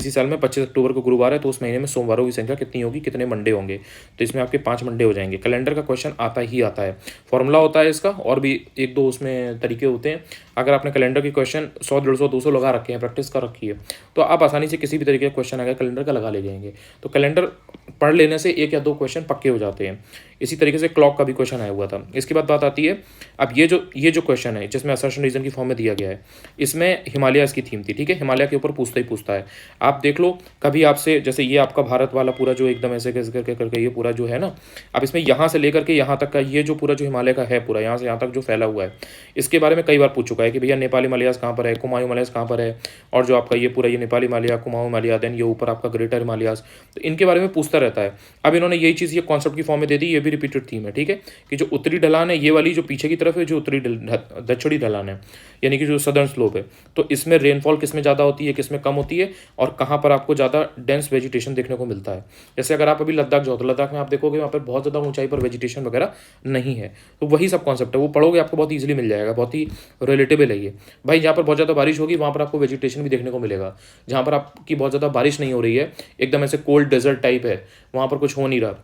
S1: साल में 25 अक्टूबर को गुरुवार है तो उस महीने में सोमवारों की संख्या कितनी होगी, कितने मंडे होंगे। तो इसमें आपके 5 मंडे हो जाएंगे। कैलेंडर का क्वेश्चन आता ही आता है, फॉर्मूला होता है इसका, और भी 1-2 उसमें तरीके होते हैं। अगर आपने कैलेंडर के क्वेश्चन 100, 150, 200 लगा रखे हैं, प्रैक्टिस कर रखी है, तो आप आसानी से किसी भी तरीके का क्वेश्चन अगर कैलेंडर का लगा ले जाएंगे। तो कैलेंडर पढ़ लेने से 1 या 2 क्वेश्चन पक्के हो जाते हैं। इसी तरीके से क्लॉक का भी क्वेश्चन आया हुआ था। इसके बाद बात आती है, अब ये जो क्वेश्चन है जिसमें असर्शन रीजन की फॉर्म में दिया गया है, इसमें हिमालयाज़ की थीम थी, ठीक है, हिमालय के ऊपर पूछता ही पूछता है। आप देख लो कभी आपसे, जैसे ये आपका भारत वाला पूरा जो एकदम ऐसे कैसे करके करके ये पूरा जो है ना, अब इसमें यहाँ से लेकर के यहाँ तक का ये जो पूरा जो हिमालय का है पूरा यहाँ से यहाँ तक जो फैला हुआ है, इसके बारे में कई बार पूछ चुका है कि भैया नेपाली हिमालयाज़ कहाँ पर है, कुमाऊं हिमालयाज़ कहाँ पर है, और जो आपका ये पूरा ये नेपाली हिमालय, कुमाऊं हिमालय, देन ये ऊपर आपका ग्रेटर हिमालयाज़, तो इनके बारे में पूछता रहता है। अब इन्होंने यही चीज़ ये कॉन्सेप्ट की फॉर्म में दे दी, ये भी रिपीटेड थीम है, ठीक है, कि जो उत्तरी ढलान है ये वाली जो पीछे की तरफ है, जो उत्तरी दक्षिणी ढलान है, यानी कि जो सदर्न स्लोप है, तो इसमें रेनफॉल किस में ज़्यादा होती है, किस में कम होती है, और कहाँ पर आपको ज़्यादा डेंस वेजिटेशन देखने को मिलता है। जैसे अगर आप अभी लद्दाख जाओ तो लद्दाख में आप देखोगे वहाँ पर बहुत ज़्यादा ऊंचाई पर वेजिटेशन वगैरह नहीं है, तो वही सब कॉन्सेप्ट है, वो पढ़ोगे आपको बहुत ईजिली मिल जाएगा, बहुत ही रिलेटेबल है ये भाई। जहाँ पर बहुत ज़्यादा बारिश होगी वहाँ पर आपको वेजिटेशन भी देखने को मिलेगा, जहाँ पर आपकी बहुत ज़्यादा बारिश नहीं हो रही है, एकदम ऐसे कोल्ड डेजर्ट टाइप है, वहाँ पर कुछ हो नहीं रहा,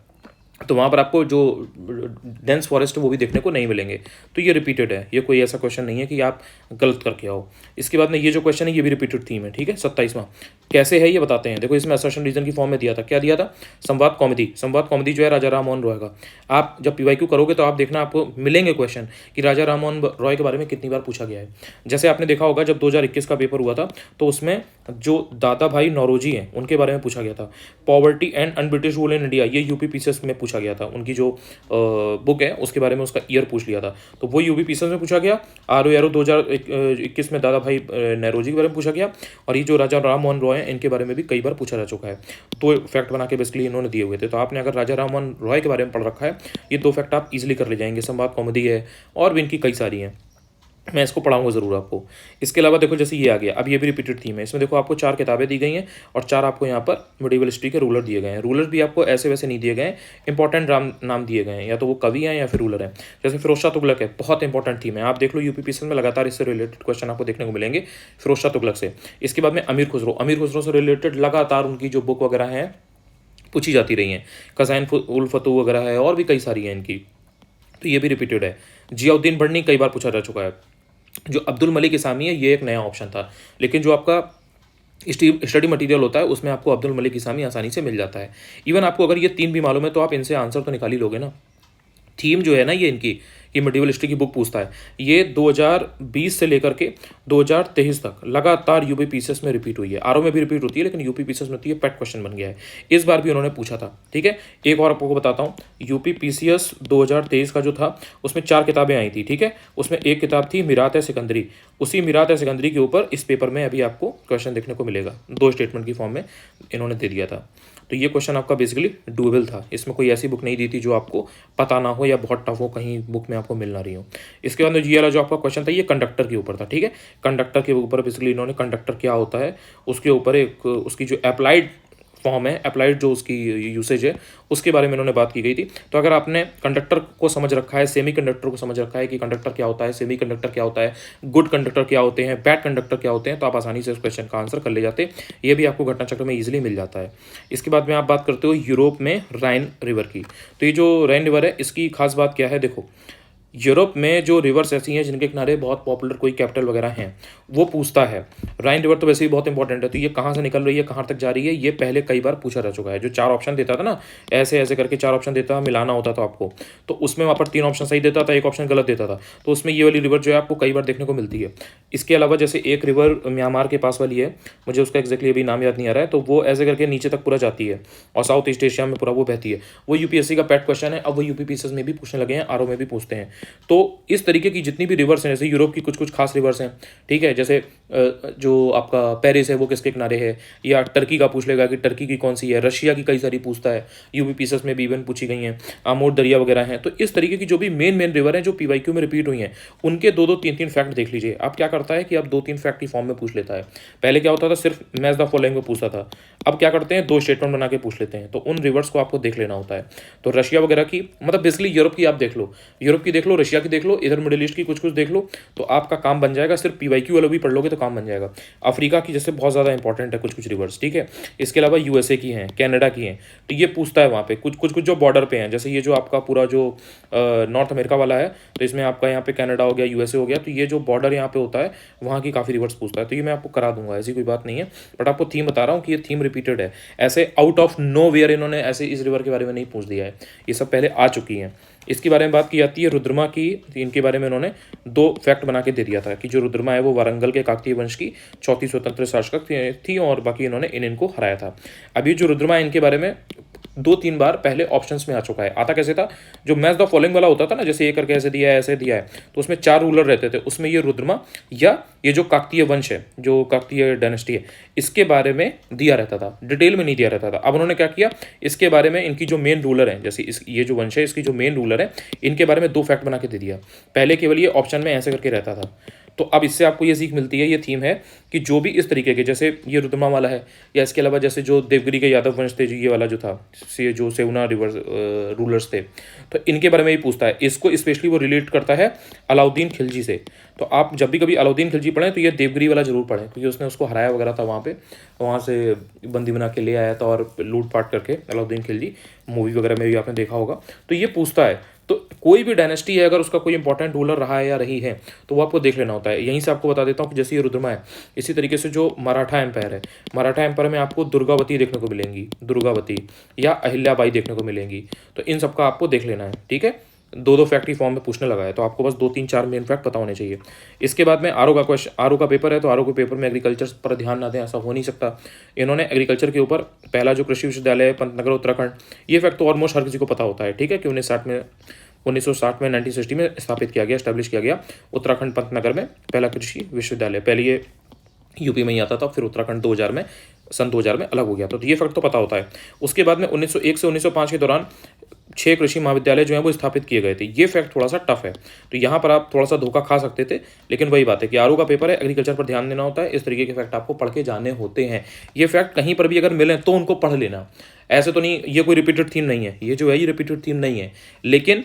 S1: तो वहाँ पर आपको जो डेंस फॉरेस्ट है वो भी देखने को नहीं मिलेंगे। तो ये रिपीटेड है, ये कोई ऐसा क्वेश्चन नहीं है कि आप गलत करके आओ। इसके बाद में ये जो क्वेश्चन है ये भी रिपीटेड थीम है, ठीक है। 27वां कैसे है ये बताते हैं। देखो इसमें असर्शन रीजन की फॉर्म में दिया था, क्या दिया था, संवाद कॉमेडी। संवाद कॉमेडी जो है राजा राम मोहन रॉय का, आप जब पीवाईक्यू करोगे तो आप देखना आपको मिलेंगे क्वेश्चन कि राजा राम मोहन रॉय के बारे में कितनी बार पूछा गया है। जैसे आपने देखा होगा जब 2021 का पेपर हुआ था तो उसमें जो दादा भाई नौरोजी हैं उनके बारे में पूछा गया था। Poverty and un British rule in India, ये यूपी पीसेस में पूछा गया था, उनकी जो बुक है उसके बारे में उसका ईयर पूछ लिया था, तो वो यूपी पीसेस में पूछा गया। RO 2021 में दादा भाई नौरोजी के बारे में पूछा गया, और ये जो राजा राम मोहन रॉय हैं इनके बारे में भी कई बार पूछा जा चुका है। तो फैक्ट बना के बेसिकली इन्होंने दिए हुए थे, तो आपने अगर राजा राम मोहन रॉय के बारे में पढ़ रखा है ये दो फैक्ट आप इजीली कर ले जाएंगे। संवाद कॉमेडी है और भी इनकी कई सारी हैं, मैं इसको पढ़ाऊंगा ज़रूर आपको। इसके अलावा देखो जैसे ये आ गया, अब ये भी रिपीटेड थीम है। इसमें देखो आपको 4 किताबें दी गई हैं और 4 आपको यहाँ पर मिडिवल हिस्ट्री के रूलर दिए गए हैं। रूलर भी आपको ऐसे वैसे नहीं दिए गए हैं, इंपॉर्टेंट नाम दिए गए हैं, या तो वो कवि हैं या फिर रूलर हैं। जैसे फिरोज शाह तुगलक है, बहुत इंपॉर्टेंट थीम है, आप देख लो यूपी पीएसएल में लगातार इससे रिलेटेड क्वेश्चन आपको देखने को मिलेंगे फिरोज शाह तुगलक से। इसके बाद में अमीर खुसरो से रिलेटेड लगातार उनकी जो बुक वगैरह हैं पूछी जाती रही हैं। खज़ाइन उल फतू वगैरह है और भी कई सारी हैं इनकी, तो ये भी रिपीटेड है। जियाउद्दीन बढ़नी कई बार पूछा जा चुका है। जो अब्दुल मलिक इसामी है ये एक नया ऑप्शन था, लेकिन जो आपका स्टडी मटेरियल होता है उसमें आपको अब्दुल मलिक इसामी आसानी से मिल जाता है। इवन आपको अगर ये 3 भी मालूम है तो आप इनसे आंसर तो निकाल ही लोगे ना। थीम जो है ना ये इनकी, ये मिडिवल हिस्ट्री की बुक पूछता है, ये 2020 से लेकर के 2023 तक लगातार यूपी पीसीएस में रिपीट हुई है। आरओ में भी रिपीट होती है लेकिन यूपी पीसीएस में होती है, पेट क्वेश्चन बन गया है। इस बार भी उन्होंने पूछा था, ठीक है। एक और आपको बताता हूँ, यूपी पीसीएस 2023 का जो था उसमें 4 किताबें आई थी, ठीक है। उसमें एक किताब थी मीरात सिकंदरी, उसी मीरात सिकंदरी के ऊपर इस पेपर में अभी आपको क्वेश्चन देखने को मिलेगा, 2 स्टेटमेंट की फॉर्म में इन्होंने दे दिया था। तो ये क्वेश्चन आपका बेसिकली डूएबल था, इसमें कोई ऐसी बुक नहीं दी थी जो आपको पता ना हो या बहुत टफ हो, कहीं बुक में आपको मिल ना रही हो। इसके बाद ये वाला जो आपका क्वेश्चन था ये कंडक्टर के ऊपर था, ठीक है। कंडक्टर के ऊपर बेसिकली इन्होंने कंडक्टर क्या होता है उसके ऊपर एक उसकी जो अप्लाइड फॉर्म है, अप्लाइड जो उसकी यूसेज है उसके बारे में इन्होंने बात की गई थी। तो अगर आपने कंडक्टर को समझ रखा है, सेमी कंडक्टर को समझ रखा है कि कंडक्टर क्या होता है, सेमी कंडक्टर क्या होता है, गुड कंडक्टर क्या होते हैं, बैड कंडक्टर क्या होते हैं, तो आप आसानी से उस क्वेश्चन का आंसर कर ले जाते। ये भी आपको घटना चक्र में ईजिली मिल जाता है। इसके बाद में आप बात करते हो यूरोप में राइन रिवर की। तो ये जो राइन रिवर है इसकी खास बात क्या है, देखो यूरोप में जो रिवर्स ऐसी हैं जिनके किनारे बहुत पॉपुलर कोई कैपिटल वगैरह हैं वो पूछता है। राइन रिवर तो वैसे ही बहुत इंपॉर्टेंट है, तो ये कहाँ से निकल रही है, कहाँ तक जा रही है, ये पहले कई बार पूछा जा चुका है। जो 4 ऑप्शन देता था ना, ऐसे ऐसे करके 4 ऑप्शन देता, मिलाना होता था आपको, तो उसमें वहाँ पर 3 ऑप्शन सही देता था, 1 ऑप्शन गलत देता था, तो उसमें ये वाली रिवर जो है आपको कई बार देखने को मिलती है। इसके अलावा जैसे एक रिवर म्यांमार के पास वाली है, मुझे उसका एक्जैक्टली अभी नाम याद नहीं आ रहा है, तो वो ऐसे करके नीचे तक पूरा जाती है और साउथ ईस्ट एशिया में पूरा वो बहती है। वो यूपीएससी का पेट क्वेश्चन है, अब वो यूपी पीसीएस में भी पूछने लगे हैं, आरओ में भी पूछते हैं। तो इस तरीके की जितनी भी रिवर्स हैं, जैसे यूरोप की कुछ कुछ खास रिवर्स हैं, ठीक है, जैसे जो आपका पेरिस है वो किसके किनारे है, या टर्की का पूछ लेगा कि टर्की की कौन सी है, रशिया की कई सारी पूछता है, यूपी पीसीएस में भी इवन पूछी गई हैं, आमोर दरिया वगैरह हैं। तो इस तरीके की जो भी मेन रिवर हैं जो पीवाईक्यू में रिपीट हुई हैं उनके 2-2 3-3 फैक्ट देख लीजिए। अब क्या करता है कि अब 2-3 फैक्ट की फॉर्म में पूछ लेता है। पहले क्या होता था, सिर्फ मैच द फॉलोइंग में पूछता था, अब क्या करते हैं 2 स्टेटमेंट बना के पूछ लेते हैं, तो उन रिवर्स को आपको देख लेना होता है। तो रशिया वगैरह की, मतलब बेसिकली यूरोप की आप देख लो, यूरोप की देख लो, लो, रशिया की देख लो, इधर मिडिल ईस्ट की कुछ कुछ देख लो, तो आपका काम बन जाएगा। सिर्फ पीवाईक्यू वाला भी पढ़ लोगे तो काम बन जाएगा। अफ्रीका की जैसे बहुत ज़्यादा इंपॉर्टेंट है कुछ कुछ रिवर्स, ठीक है। इसके अलावा यूएसए की हैं, कनाडा की हैं, तो ये पूछता है वहाँ पे कुछ कुछ कुछ जो बॉर्डर पे हैं, जैसे ये जो आपका पूरा जो नॉर्थ अमेरिका वाला है, तो इसमें आपका यहाँ पे कनाडा हो गया, यूएसए हो गया, तो ये जो बॉर्डर यहाँ पे होता है वहाँ की काफ़ी रिवर्स पूछता है। तो ये मैं आपको करा दूंगा, ऐसी कोई बात नहीं है, बट आपको थीम बता रहा हूँ कि ये थीम रिपीटेड है। ऐसे आउट ऑफ नो वेयर इन्होंने ऐसे इस रिवर के बारे में नहीं पूछ दिया है, ये सब पहले आ चुकी हैं। इसके बारे में बात की जाती है रुद्रमा की, इनके बारे में इन्होंने 2 फैक्ट बना के दे दिया था कि जो रुद्रमा है वो वारंगल के काकतीय वंश की चौथी स्वतंत्र शासक थी और बाकी इन्होंने इनको हराया था। अभी जो रुद्रमा है इनके बारे में 2-3 बार पहले ऑप्शंस में आ चुका है। आता कैसे था, जो मैच द फॉलोइंग वाला होता था ना, जैसे ये करके ऐसे दिया है ऐसे दिया है, तो उसमें 4 रूलर रहते थे, उसमें ये रुद्रमा या ये जो काकतीय वंश है, जो काकतीय डायनेस्टी है, इसके बारे में दिया रहता था, डिटेल में नहीं दिया रहता था। अब उन्होंने क्या किया, इसके बारे में इनकी जो मेन रूलर है, जैसे ये जो वंश है इसकी जो मेन रूलर है, इनके बारे में 2 फैक्ट बना के दे दिया। पहले केवल ये ऑप्शन में ऐसे करके रहता था। तो अब इससे आपको ये सीख मिलती है, ये थीम है कि जो भी इस तरीके के, जैसे ये रुद्रमा वाला है, या इसके अलावा जैसे जो देवगिरी के यादव वंश थे, जो ये वाला जो था, जो सेवना रिवर्स रूलर्स थे, तो इनके बारे में ही पूछता है। इसको स्पेशली वो रिलेट करता है अलाउद्दीन खिलजी से। तो आप जब भी कभी अलाउद्दीन खिलजी पढ़ें तो ये देवगिरी वाला जरूर पढ़ें, क्योंकि उसने उसको हराया वगैरह था वहाँ से बंदी बना के ले आया था और लूटपाट करके, अलाउद्दीन खिलजी, मूवी वगैरह में भी आपने देखा होगा। तो ये पूछता है, तो कोई भी डायनेस्टी है अगर उसका कोई इंपॉर्टेंट रूलर रहा है या रही है तो वो आपको देख लेना होता है। यहीं से आपको बता देता हूँ कि जैसे ये रुद्रमा है, इसी तरीके से जो मराठा एम्पायर है, मराठा एम्पायर में आपको दुर्गावती देखने को मिलेंगी, दुर्गावती या अहिल्याबाई देखने को मिलेंगी, तो इन सबका आपको देख लेना है, ठीक है। 2-2 फैक्ट की फॉर्म में पूछने लगा है, तो आपको बस 2-3-4 मेन फैक्ट पता होने चाहिए। इसके बाद में आरओ का क्वेश्चन, आरओ का पेपर है, तो आरओ के पेपर में एग्रीकल्चर पर ध्यान ना दें ऐसा हो नहीं सकता। इन्होंने एग्रीकल्चर के ऊपर पहला जो कृषि विश्वविद्यालय है पंतनगर उत्तराखंड, ये फैक्ट तो ऑलमोस्ट हर किसी को पता होता है, ठीक है, कि 1960 में 1960 में स्थापित किया गया, एस्टेब्लिश किया गया उत्तराखंड पंतनगर में पहला कृषि विश्वविद्यालय। पहले ये यूपी में ही आता था, फिर उत्तराखंड 2000 में, सन 2000 में अलग हो गया, तो ये फैक्ट तो पता होता है। उसके बाद में 1901 से 1905 के दौरान 6 कृषि महाविद्यालय जो हैं वो स्थापित किए गए थे। ये फैक्ट थोड़ा सा टफ है, तो यहाँ पर आप थोड़ा सा धोखा खा सकते थे, लेकिन वही बात है कि आरओ का पेपर है, एग्रीकल्चर पर ध्यान देना होता है, इस तरीके के फैक्ट आपको पढ़ के जाने होते हैं। ये फैक्ट कहीं पर भी अगर मिले तो उनको पढ़ लेना, ऐसे तो नहीं, ये कोई रिपीटेड थीम नहीं है, ये जो है ये रिपीटेड थीम नहीं है, लेकिन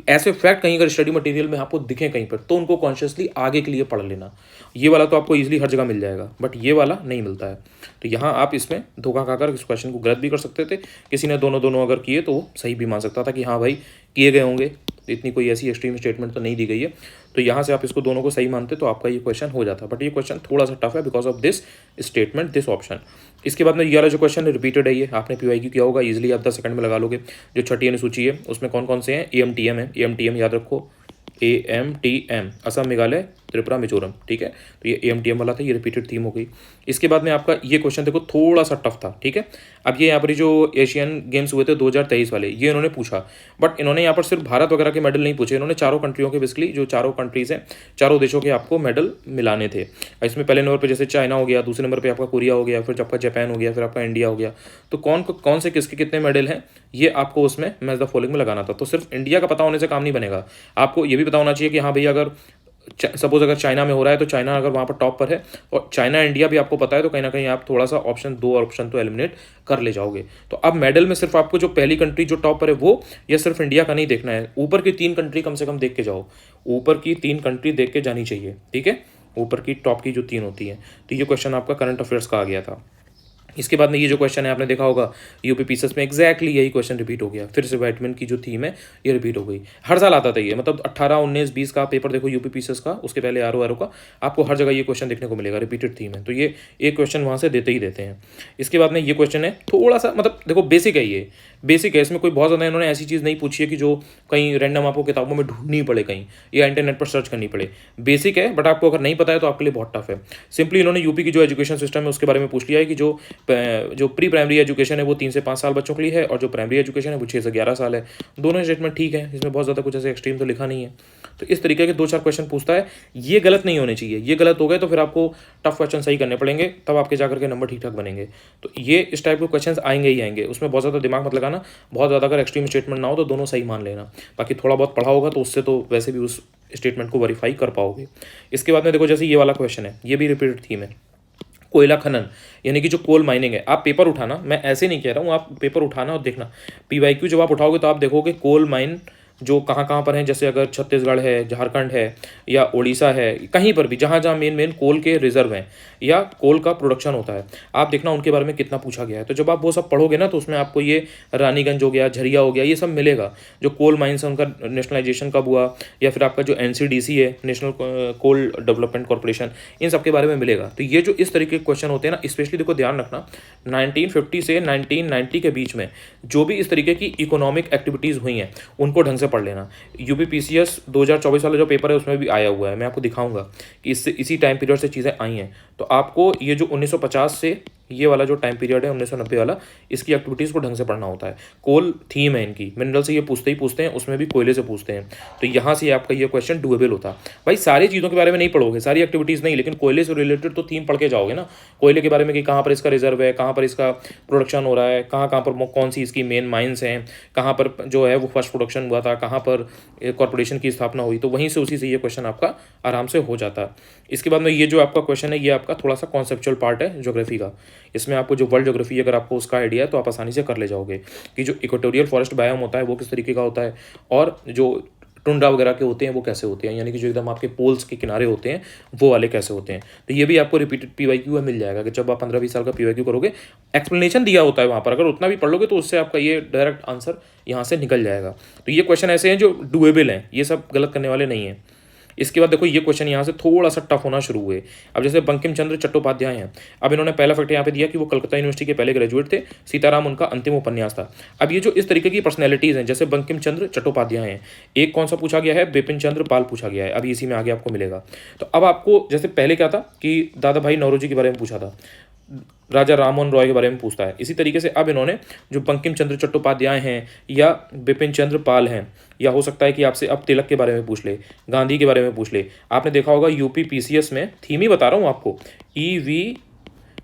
S1: ऐसे फैक्ट कहीं अगर स्टडी मटेरियल में आपको दिखें कहीं पर तो उनको कॉन्शियसली आगे के लिए पढ़ लेना। ये वाला तो आपको इजीली हर जगह मिल जाएगा, बट ये वाला नहीं मिलता है, तो यहाँ आप इसमें धोखा खाकर इस क्वेश्चन को गलत भी कर सकते थे। किसी ने दोनों दोनों अगर किए तो वो सही भी मान सकता था कि हाँ भाई किए गए होंगे, इतनी कोई ऐसी एक्सट्रीम स्टेटमेंट तो नहीं दी गई है, तो यहाँ से आप इसको दोनों को सही मानते तो आपका ये क्वेश्चन हो जाता। बट ये क्वेश्चन थोड़ा सा टफ है because of this statement, this option. इसके बाद में ये वाला जो क्वेश्चन है रिपीटेड है, ये आपने पीवाईक्यू किया होगा, इजीली आप 10 सेकंड में लगा लोगे। जो छठी अनुसूची है उसमें कौन कौन से हैं, AMTM है, AMTM याद रखो, AMTM, असम मेघालय त्रिपुरा मिजोरम, ठीक है, तो ये AMTM वाला था, ये रिपीटेड थीम हो गई। इसके बाद में आपका ये क्वेश्चन देखो थोड़ा सा टफ था, ठीक है। अब ये यहाँ पर जो एशियन गेम्स हुए थे 2023 वाले, ये इन्होंने पूछा, बट इन्होंने यहाँ पर सिर्फ भारत वगैरह के मेडल नहीं पूछे, इन्होंने चारों कंट्रियों के, बेसिकली जो चारों कंट्रीज हैं, चारों देशों के आपको मेडल मिलाने थे। इसमें पहले नंबर पर जैसे चाइना हो गया, दूसरे नंबर पर आपका कोरिया हो गया, फिर आपका जापान हो गया, फिर आपका इंडिया हो गया, तो कौन से किसके कितने मेडल हैं ये आपको उसमें मैच द फॉलोइंग में लगाना था। तो सिर्फ इंडिया का पता होने से काम नहीं बनेगा, आपको ये भी पता होना चाहिए कि हाँ भैया अगर सपोज अगर चाइना में हो रहा है तो चाइना अगर वहाँ पर टॉप पर है और चाइना इंडिया भी आपको पता है, तो कहीं ना कहीं आप थोड़ा सा ऑप्शन 2 और ऑप्शन तो एलिमिनेट कर ले जाओगे। तो अब मेडल में सिर्फ आपको जो पहली कंट्री जो टॉप पर है वो, या सिर्फ इंडिया का नहीं देखना है, ऊपर की 3 कंट्री कम से कम देख के जाओ, ऊपर की 3 कंट्री देख के जानी चाहिए, ठीक है, ऊपर की टॉप की जो 3 होती हैं। तो ये क्वेश्चन आपका करंट अफेयर्स का आ गया था। इसके बाद में ये जो क्वेश्चन है आपने देखा होगा यूपी पीसेस में एग्जैक्टली यही क्वेश्चन रिपीट हो गया, फिर से बैटमैन की जो थीम है ये रिपीट हो गई। हर साल आता था ये, मतलब 18, 19, 20 का पेपर देखो यूपी पीसेस का, उसके पहले आरओ का, आपको हर जगह ये क्वेश्चन देखने को मिलेगा, रिपीटेड थीम है, तो ये एक क्वेश्चन वहाँ से देते ही देते हैं। इसके बाद में ये क्वेश्चन है थोड़ा सा, मतलब देखो बेसिक है, ये बेसिक है, इसमें कोई बहुत ज़्यादा इन्होंने ऐसी चीज़ नहीं पूछी है कि जो कहीं रैंडम आपको किताबों में ढूंढनी पड़े कहीं या इंटरनेट पर सर्च करनी पड़े। बेसिक है, बट आपको अगर नहीं पता है तो आपके लिए बहुत टफ है। सिंपली इन्होंने यूपी की जो एजुकेशन सिस्टम है उसके बारे में पूछ लिया है कि जो प्री प्राइमरी एजुकेशन है वो 3 से 5 साल बच्चों के लिए है, और जो प्राइमरी एजुकेशन है वो 6 से 11 साल है। दोनों स्टेटमेंट ठीक है, इसमें बहुत ज़्यादा कुछ ऐसे एक्सट्रीम तो लिखा नहीं है। तो इस तरीके के 2-4 क्वेश्चन पूछता है, ये गलत नहीं होने चाहिए, ये गलत हो गए तो फिर आपको टफ क्वेश्चन सही करने पड़ेंगे, तब आपके जाकर के नंबर ठीक ठाक बनेंगे। तो ये इस टाइप के क्वेश्चन आएंगे ही आएंगे, उसमें बहुत ज़्यादा दिमाग मत लगाना, बहुत ज़्यादा अगर एक्सट्रीम स्टेटमेंट ना हो तो दोनों सही मान लेना, बाकी थोड़ा बहुत पढ़ा होगा तो उससे तो वैसे भी उस स्टेटमेंट को वेरीफाई कर पाओगे। इसके बाद में देखो जैसे ये वाला क्वेश्चन है, ये भी रिपीटेड थीम है, कोयला खनन यानी कि जो कोल माइनिंग है। आप पेपर उठाना, मैं ऐसे नहीं कह रहा हूँ, आप पेपर उठाना और देखना, पीवाईक्यू जब आप उठाओगे तो आप देखोगे कोल माइन जो कहाँ कहाँ पर हैं, जैसे अगर छत्तीसगढ़ है, झारखंड है या उड़ीसा है, कहीं पर भी जहाँ जहाँ मेन मेन कोल के रिजर्व हैं या कोल का प्रोडक्शन होता है, आप देखना उनके बारे में कितना पूछा गया है। तो जब आप वो सब पढ़ोगे ना तो उसमें आपको ये रानीगंज हो गया, झरिया हो गया, ये सब मिलेगा। जो कोल माइंस है उनका नेशनलाइजेशन कब हुआ, या फिर आपका जो NCDC है, नेशनल कोल डेवलपमेंट कॉर्पोरेशन, इन सब के बारे में मिलेगा। तो ये जो इस तरीके के क्वेश्चन होते हैं ना, स्पेशली देखो ध्यान रखना 1950 से 1990 के बीच में जो भी इस तरीके की इकोनॉमिक एक्टिविटीज़ हुई हैं उनको ढंग से पढ़ लेना। UPPCS 2024 वाला जो पेपर है उसमें भी आया हुआ है, मैं आपको दिखाऊंगा कि इससे इसी टाइम पीरियड से चीज़ें आई हैं। तो आपको ये जो 1950 से ये वाला जो टाइम पीरियड है 1990 वाला, इसकी एक्टिविटीज़ को ढंग से पढ़ना होता है। कोल थीम है इनकी, मिनरल से ये पूछते ही पूछते हैं, उसमें भी कोयले से पूछते हैं। तो यहाँ से आपका ये क्वेश्चन डुएबल होता है। भाई सारी चीज़ों के बारे में नहीं पढ़ोगे, सारी एक्टिविटीज़ नहीं, लेकिन कोयले से रिलेटेड तो थीम पढ़ के जाओगे ना। कोयले के बारे में कि कहाँ पर इसका रिजर्व है, कहाँ पर इसका प्रोडक्शन हो रहा है, कहाँ कहाँ पर कौन सी इसकी मेन माइंस हैं, कहाँ पर जो है वो फर्स्ट प्रोडक्शन हुआ था, कहाँ पर कॉर्पोरेशन की स्थापना हुई, तो वहीं से उसी से ये क्वेश्चन आपका आराम से हो जाता है। इसके बाद में ये जो आपका क्वेश्चन है ये आपका थोड़ा सा कॉन्सेप्चुअल पार्ट है ज्योग्राफी का। इसमें आपको जो वर्ल्ड ज्योग्राफी अगर आपको उसका आइडिया है तो आप आसानी से कर ले जाओगे कि जो इक्वेटोरियल फॉरेस्ट बायोम होता है वो किस तरीके का होता है, और जो टुंड्रा वगैरह के होते हैं वो कैसे होते हैं, यानी कि जो एकदम आपके पोल्स के किनारे होते हैं वो वाले कैसे होते हैं। तो ये भी आपको रिपीटेड PYQ में मिल जाएगा कि जब आप 15-20 साल का PYQ करोगे, एक्सप्लेनेशन दिया होता है वहाँ पर, अगर उतना भी पढ़ लोगे तो उससे आपका ये डायरेक्ट आंसर यहाँ से निकल जाएगा। तो ये क्वेश्चन ऐसे हैं जो डुएबल हैं, ये सब गलत करने वाले नहीं हैं। इसके बाद देखो ये क्वेश्चन यहाँ से थोड़ा सा टफ होना शुरू हुए। अब जैसे बंकिम चंद्र चट्टोपाध्याय हैं, अब इन्होंने पहला फैक्ट यहाँ पे दिया कि वो कलकत्ता यूनिवर्सिटी के पहले ग्रेजुएट थे, सीताराम उनका अंतिम उपन्यास था। अब ये जो इस तरीके की पर्सनैलिटीज़ हैं जैसे बंकिम चंद्र चट्टोपाध्याय हैं, एक कौन सा पूछा गया है, बिपिन चंद्र पाल पूछा गया है, अभी इसी में आगे आपको मिलेगा। तो अब आपको जैसे पहले क्या था कि दादा भाई नौरोजी के बारे में पूछा था, राजा राममोहन रॉय के बारे में पूछता है, इसी तरीके से अब इन्होंने जो बंकिम चंद्र चट्टोपाध्याय हैं या बिपिन चंद्र पाल हैं, या हो सकता है कि आपसे अब तिलक के बारे में पूछ ले, गांधी के बारे में पूछ ले। आपने देखा होगा UPPCS में, थीम ही बता रहा हूँ आपको, EV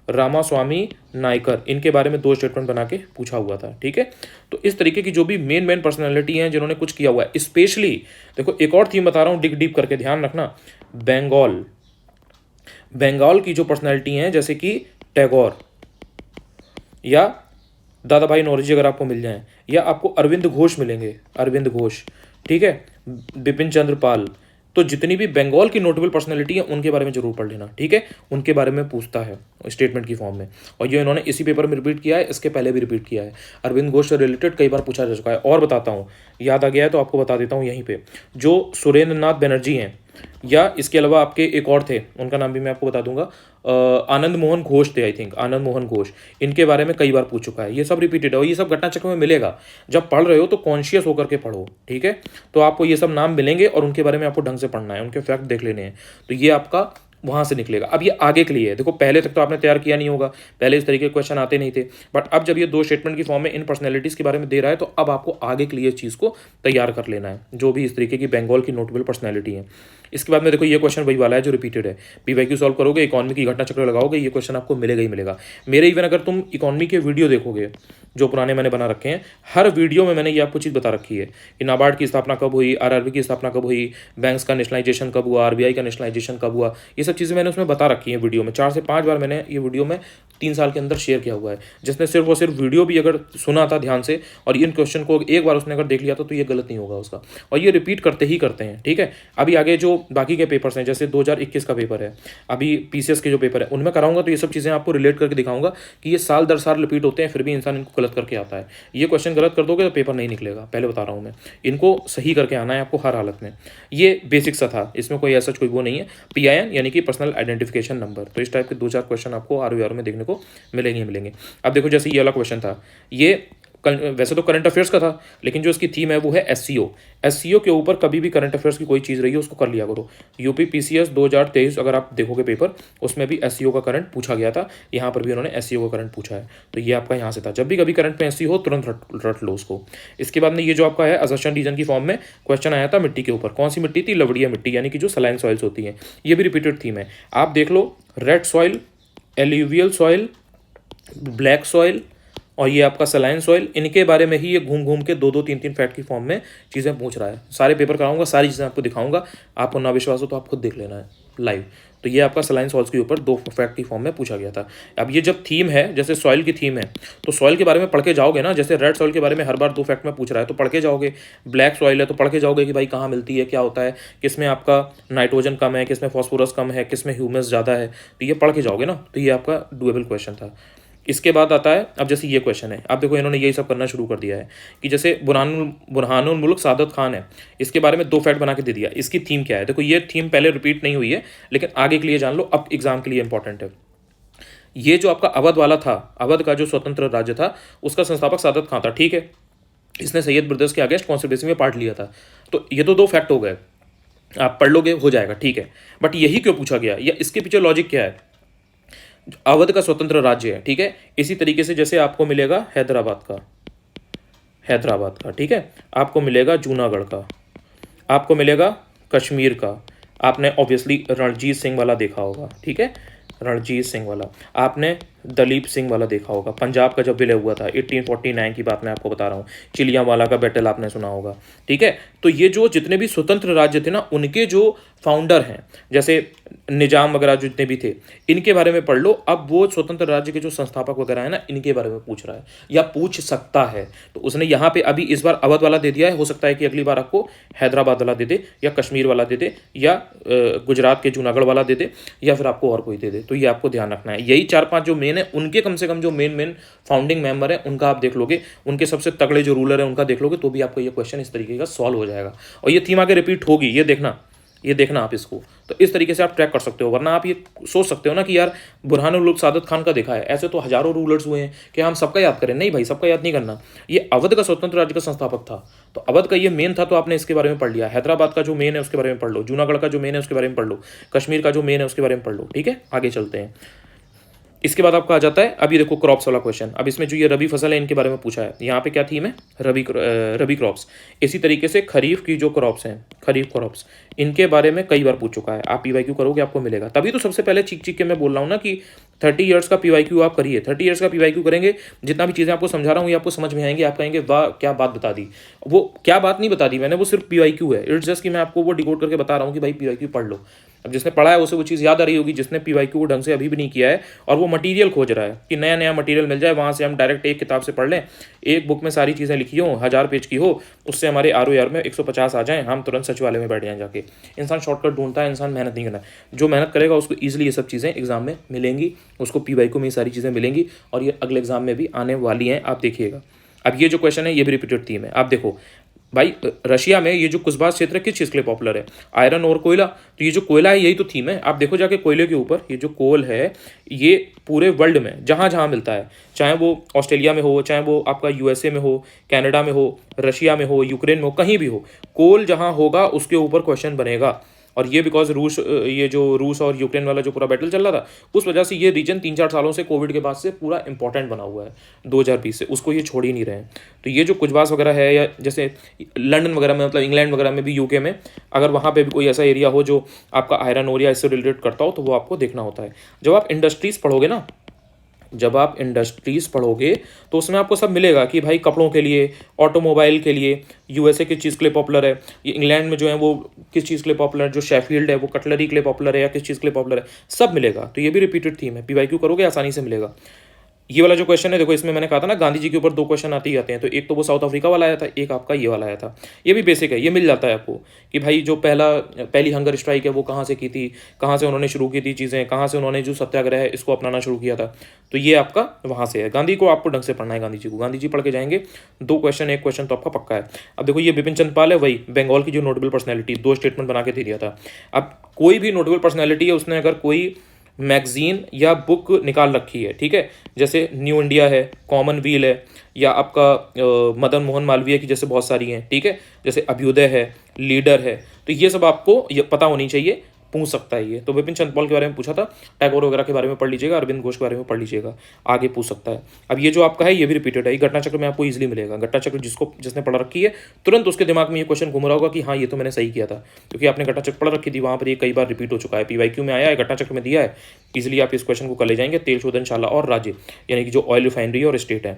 S1: रामास्वामी नायकर, इनके बारे में 2 स्टेटमेंट बना के पूछा हुआ था। ठीक है, तो इस तरीके की जो भी मेन पर्सनैलिटी हैं जिन्होंने कुछ किया हुआ है, स्पेशली देखो एक और थीम बता रहा हूँ, डिग डीप करके ध्यान रखना। बंगाल की जो पर्सनैलिटी हैं जैसे कि टैगोर या दादा भाई नौरोजी अगर आपको मिल जाएं, या आपको अरविंद घोष मिलेंगे, अरविंद घोष, ठीक है, बिपिन चंद्र पाल, तो जितनी भी बंगाल की नोटेबल पर्सनैलिटी है उनके बारे में जरूर पढ़ लेना। ठीक है, उनके बारे में पूछता है स्टेटमेंट की फॉर्म में, और ये इन्होंने इसी पेपर में रिपीट किया है, इसके पहले भी रिपीट किया है। अरविंद घोष से रिलेटेड कई बार पूछा जा चुका है। और बताता हूँ, याद आ गया है तो आपको बता देता हूँ यहीं पे, जो सुरेंद्र नाथ बनर्जी हैं, या इसके अलावा आपके एक और थे, उनका नाम भी मैं आपको बता दूंगा, आनंद मोहन घोष थे, आई थिंक आनंद मोहन घोष, इनके बारे में कई बार पूछ चुका है। ये सब रिपीटेड है और ये सब घटना चक्र में मिलेगा। जब पढ़ रहे हो तो कॉन्शियस होकर के पढ़ो। ठीक है, तो आपको ये सब नाम मिलेंगे और उनके बारे में आपको ढंग से पढ़ना है, उनके फैक्ट देख लेने हैं। तो ये आपका वहाँ से निकलेगा। अब ये आगे के लिए है, देखो पहले तक तो आपने तैयार किया नहीं होगा, पहले इस तरीके के क्वेश्चन आते नहीं थे, बट अब जब ये 2 स्टेटमेंट की फॉर्म में इन पर्सनैलिटीज़ के बारे में दे रहा है तो अब आपको आगे के लिए इस चीज़ को तैयार कर लेना है, जो भी इस तरीके की बंगाल की नोटेबल पर्सनैलिटी है। इसके बाद में देखो ये क्वेश्चन वही वाला है जो रिपीटेड है। PYQ सॉल्व करोगे, इकोनॉमी की घटना चक्र लगाओगे, ये क्वेश्चन आपको मिलेगा ही मिलेगा। मेरे इवन अगर तुम इकोनॉमी के वीडियो देखोगे जो पुराने मैंने बना रखे हैं, हर वीडियो में मैंने ये आपको चीज़ बता रखी है कि नाबार्ड की स्थापना कब हुई, RRB की स्थापना कब हुई, बैंक्स का नेशनलाइजेशन कब हुआ, RBI का नेशनलाइजेशन कब हुआ, ये सब चीज़ें मैंने उसमें बता रखी है वीडियो में। 4 से 5 बार मैंने ये वीडियो में 3 साल के अंदर शेयर किया हुआ है। जिसने सिर्फ और सिर्फ वीडियो भी अगर सुना था ध्यान से और इन क्वेश्चन को एक बार उसने अगर देख लिया तो ये गलत नहीं होगा उसका, और ये रिपीट करते ही करते हैं। ठीक है, अभी आगे जो बाकी के पेपर्स हैं, जैसे 2021 का पेपर है, अभी PCS के जो पेपर है उनमें कराऊंगा, तो ये सब चीज़ें आपको रिलेट करके दिखाऊंगा कि ये साल दर साल रिपीट होते हैं, फिर भी इंसान इनको गलत करके आता है। ये क्वेश्चन गलत कर दोगे तो पेपर नहीं निकलेगा, पहले बता रहा हूँ मैं, इनको सही करके आना है आपको हर हालत में। ये बेसिक सा था, इसमें कोई ऐसा कोई वो नहीं है। PIN यानी कि पर्सनल आइडेंटिफिकेशन नंबर। तो इस टाइप के 2-4 क्वेश्चन आपको ROR में देखने को मिलेंगे। अब देखो जैसे ये वाला क्वेश्चन था, ये वैसे तो करंट अफेयर्स का था, लेकिन जो इसकी थीम है वो है SCO के ऊपर कभी भी करंट अफेयर्स की कोई चीज़ रही है उसको कर लिया करो। UPPCS 2023 अगर आप देखोगे पेपर, उसमें भी SCO का करंट पूछा गया था, यहाँ पर भी उन्होंने SCO का करंट पूछा है। तो ये आपका यहाँ से था, जब भी कभी करंट में SCO हो तुरंत रट लो उसको। इसके बाद में ये जो आपका है असर्शन रीजन की फॉर्म में क्वेश्चन आया था मिट्टी के ऊपर, कौन सी मिट्टी थी, लवड़िया मिट्टी, यानी कि जो सलाइन सॉइल्स होती हैं। ये भी रिपीटेड थीम है, आप देख लो, red soil, alluvial soil, black soil और ये आपका सलाइन सॉइल, इनके बारे में ही ये घूम घूम के 2-2, 3-3 फैक्ट की फॉर्म में चीज़ें पूछ रहा है। सारे पेपर कराऊंगा, सारी चीज़ें आपको दिखाऊंगा, आपको ना विश्वास हो तो आप खुद देख लेना है लाइव। तो ये आपका सलाइन सॉल्ट्स के ऊपर 2 फैक्ट की फॉर्म में पूछा गया था। अब ये जब थीम है, जैसे सॉइल की थीम है, तो सॉइल के बारे में पढ़ के जाओगे ना, जैसे रेड सॉइल के बारे में हर बार 2 फैक्ट में पूछ रहा है तो पढ़ के जाओगे, ब्लैक सॉइल है तो पढ़ के जाओगे कि भाई कहाँ मिलती है, क्या होता है, किसमें आपका नाइट्रोजन कम है, किसमें फॉस्फोरस कम है, किसमें ह्यूमस ज़्यादा है, तो ये पढ़ के जाओगे ना, तो ये आपका डुएबल क्वेश्चन था। इसके बाद आता है, अब जैसे ये क्वेश्चन है, अब देखो इन्होंने यही सब करना शुरू कर दिया है कि जैसे बुरहानुल मुल्क सादत खान है, इसके बारे में 2 फैक्ट बना के दे दिया, इसकी थीम क्या है। देखो ये थीम पहले रिपीट नहीं हुई है, लेकिन आगे के लिए जान लो, अब एग्जाम के लिए इंपॉर्टेंट है। ये जो आपका अवध वाला था, अवध का जो स्वतंत्र राज्य था, उसका संस्थापक सादत खान था, ठीक है। इसने सैयद ब्रदर्स के अगेंस्ट कॉन्स्पिरेसी में पार्ट लिया था। तो ये तो 2 फैक्ट हो गए, आप पढ़ लोगे हो जाएगा, ठीक है। बट यही क्यों पूछा गया, या इसके पीछे लॉजिक क्या है। अवध का स्वतंत्र राज्य है, ठीक है। इसी तरीके से जैसे आपको मिलेगा हैदराबाद का, ठीक है, आपको मिलेगा जूनागढ़ का, आपको मिलेगा कश्मीर का, आपने ऑब्वियसली रणजीत सिंह वाला देखा होगा, ठीक है, रणजीत सिंह वाला, आपने दलीप सिंह वाला देखा होगा, पंजाब का जब विलय हुआ था 1849 की बात मैं आपको बता रहा हूँ, चिलियांवाला का बैटल आपने सुना होगा, ठीक है। तो ये जो जितने भी स्वतंत्र राज्य थे ना, उनके जो फाउंडर हैं, जैसे निजाम वगैरह जो जितने भी थे, इनके बारे में पढ़ लो। अब वो स्वतंत्र राज्य के जो संस्थापक वगैरह है ना, इनके बारे में पूछ रहा है या पूछ सकता है। तो उसने यहाँ पे अभी इस बार अवध वाला दे दिया है, हो सकता है कि अगली बार आपको हैदराबाद वाला दे दे, या कश्मीर वाला दे दे, या गुजरात के जूनागढ़ वाला दे दे, या फिर आपको और कोई दे दे। तो ये आपको ध्यान रखना है। यही 4-5 जो मेन है, उनके कम से कम जो मेन फाउंडिंग मेंबर है उनका आप देख लोगे, उनके सबसे तगड़े जो रूलर है उनका देख लोगे, तो भी आपको ये क्वेश्चन इस तरीके का सॉल्व हो जाएगा। और ये थीम आगे रिपीट होगी, ये देखना आप इसको। तो इस तरीके से आप ट्रैक कर सकते हो। वरना आप ये सोच सकते हो ना कि यार बुरहानुल मुल्क सादत खान का देखा है, ऐसे तो हजारों रूलर्स हुए हैं कि हम सबका याद करें। नहीं भाई, सबका याद नहीं करना। ये अवध का स्वतंत्र राज्य का संस्थापक था, तो अवध का ये मेन था, तो आपने इसके बारे में पढ़ लिया। हैदराबाद का जो मेन है उसके बारे में पढ़ लो, जूनागढ़ का जो मेन है उसके बारे में पढ़ लो, कश्मीर का जो मेन है उसके बारे में पढ़ लो, ठीक है। आगे चलते हैं। इसके बाद आपका आ जाता है, अब ये देखो क्रॉप्स वाला क्वेश्चन। अब इसमें जो ये रबी फसल है इनके बारे में पूछा है। यहाँ पे क्या थीम है, रबी क्रॉप्स। इसी तरीके से खरीफ की जो क्रॉप्स हैं, खरीफ क्रॉप्स, इनके बारे में कई बार पूछ चुका है। आप पीवाईक्यू करोगे आपको मिलेगा। तभी तो सबसे पहले चीख चीख के मैं बोल रहा हूँ ना कि 30 ईयर्स का पीवाईक्यू आप करिए। 30 ईयर्स का पीवाईक्यू करेंगे, जितना भी चीज़ें आपको समझा रहा हूँ ये आपको समझ में आएंगे। आप कहेंगे वाह क्या बात बता दी। वो क्या बात नहीं बता दी मैंने, वो सिर्फ पीवाईक्यू है। इट्स जस्ट कि मैं आपको वो डिकोड करके बता रहा हूँ कि भाई पीवाईक्यू पढ़ लो। अब जिसने पढ़ा है उसे वो चीज़ याद आ रही होगी, जिसने पीवाईक्यू को ढंग से अभी भी नहीं किया है और वो मटेरियल खोज रहा है कि नया नया मटेरियल मिल जाए, वहाँ से हम डायरेक्ट एक किताब से पढ़ लें, एक बुक में सारी चीज़ें लिखी हो, 1000 पेज की हो, उससे हमारे ROAR में 150 आ जाएं, हम तुरंत सचिवालय में बैठ जाएं जाके। इंसान शॉर्टकट ढूंढता है, इंसान मेहनत नहीं करना। जो मेहनत करेगा उसको ईजिली ये सब चीज़ें एग्जाम में मिलेंगी, उसको पीवाईक्यू में ये सारी चीज़ें मिलेंगी, और ये अगले एग्जाम में भी आने वाली हैं, आप देखिएगा। अब ये जो क्वेश्चन है ये भी रिपीटेड थीम है। आप देखो भाई, रशिया में ये जो कुस्बास क्षेत्र किस चीज़ के लिए पॉपुलर है, आयरन और कोयला। तो ये जो कोयला है यही तो थीम है। आप देखो जाके कोयले के ऊपर, ये जो कोल है ये पूरे वर्ल्ड में जहाँ जहाँ मिलता है, चाहे वो ऑस्ट्रेलिया में हो, चाहे वो आपका USA में हो, कनाडा में हो, रशिया में हो, यूक्रेन में हो, कहीं भी हो, कोल जहाँ होगा उसके ऊपर क्वेश्चन बनेगा। और ये बिकॉज ये जो रूस और यूक्रेन वाला जो पूरा बैटल चल रहा था, उस वजह से ये रीजन 3-4 सालों से कोविड के बाद से पूरा इंपॉर्टेंट बना हुआ है 2020 से, उसको ये छोड़ ही नहीं रहे हैं। तो ये जो कुजबास वगैरह है, या जैसे लंदन वगैरह में, मतलब इंग्लैंड वगैरह में भी, UK में, अगर वहाँ पे भी कोई ऐसा एरिया हो जो आपका आयरन और या इससे रिलेटेड करता हो, तो वो आपको देखना होता है। जब आप इंडस्ट्रीज़ पढ़ोगे ना, जब आप इंडस्ट्रीज़ पढ़ोगे तो उसमें आपको सब मिलेगा कि भाई कपड़ों के लिए, ऑटोमोबाइल के लिए USA किस चीज़ के लिए पॉपुलर है, ये इंग्लैंड में जो है वो किस चीज़ के लिए पॉपुलर है, जो शेफील्ड है वो कटलरी के लिए पॉपुलर है या किस चीज़ के लिए पॉपुलर है, सब मिलेगा। तो ये भी रिपीटेड थीम है, पीवाईक्यू करोगे आसानी से मिलेगा। ये वाला जो क्वेश्चन है, देखो इसमें मैंने कहा था ना गांधी जी के ऊपर 2 क्वेश्चन आते ही आते हैं। तो एक तो वो साउथ अफ्रीका वाला आया था, एक आपका ये वाला आया था। ये भी बेसिक है, ये मिल जाता है आपको कि भाई जो पहली हंगर स्ट्राइक है वो कहाँ से की थी, कहाँ से उन्होंने शुरू की थी चीज़ें, कहाँ से उन्होंने जो सत्याग्रह है इसको अपनाना शुरू किया था। तो ये आपका वहाँ से है। गांधी को आपको ढंग से पढ़ना है, गांधी जी को। गांधी जी पढ़ के जाएंगे, 2 क्वेश्चन, एक क्वेश्चन तो आपका पक्का है। अब देखो ये बिपिन चंद्र पाल है, वही बंगाल की जो नोटेबल पर्सनैलिटी, 2 स्टेटमेंट बना के दे दिया था। अब कोई भी नोटेबल पर्सनैलिटी है, उसने अगर कोई मैगजीन या बुक निकाल रखी है, ठीक है, जैसे न्यू इंडिया है, कॉमनवेल्थ है, या आपका मदन मोहन मालवीय की जैसे बहुत सारी हैं, ठीक है, जैसे अभ्युदय है, लीडर है, तो ये सब आपको ये पता होनी चाहिए, पूछ सकता है ये। तो विपिन चंद्र पाल के बारे में पूछा था, टैगोर वगैरह के बारे में पढ़ लीजिएगा, अरविंद घोष के बारे में पढ़ लीजिएगा, आगे पूछ सकता है। अब ये जो आपका है ये भी रिपीटेड है, घटना चक्र में आपको इजीली मिलेगा। घटना चक्र जिसने पढ़ रखी है, तुरंत उसके दिमाग में ये क्वेश्चन घूम रहा होगा कि हाँ ये तो मैंने सही किया था, क्योंकि आपने घटना चक्र पढ़ रखी थी, वहाँ पर ये कई बार रिपीट हो चुका है। पीवाईक्यू में आया है, घटना चक्र में दिया है, इजीली आप इस क्वेश्चन को कर ले जाएंगे। तेल शोधनशाला और राज्य, यानी कि जो ऑयल रिफाइनरी और स्टेट है,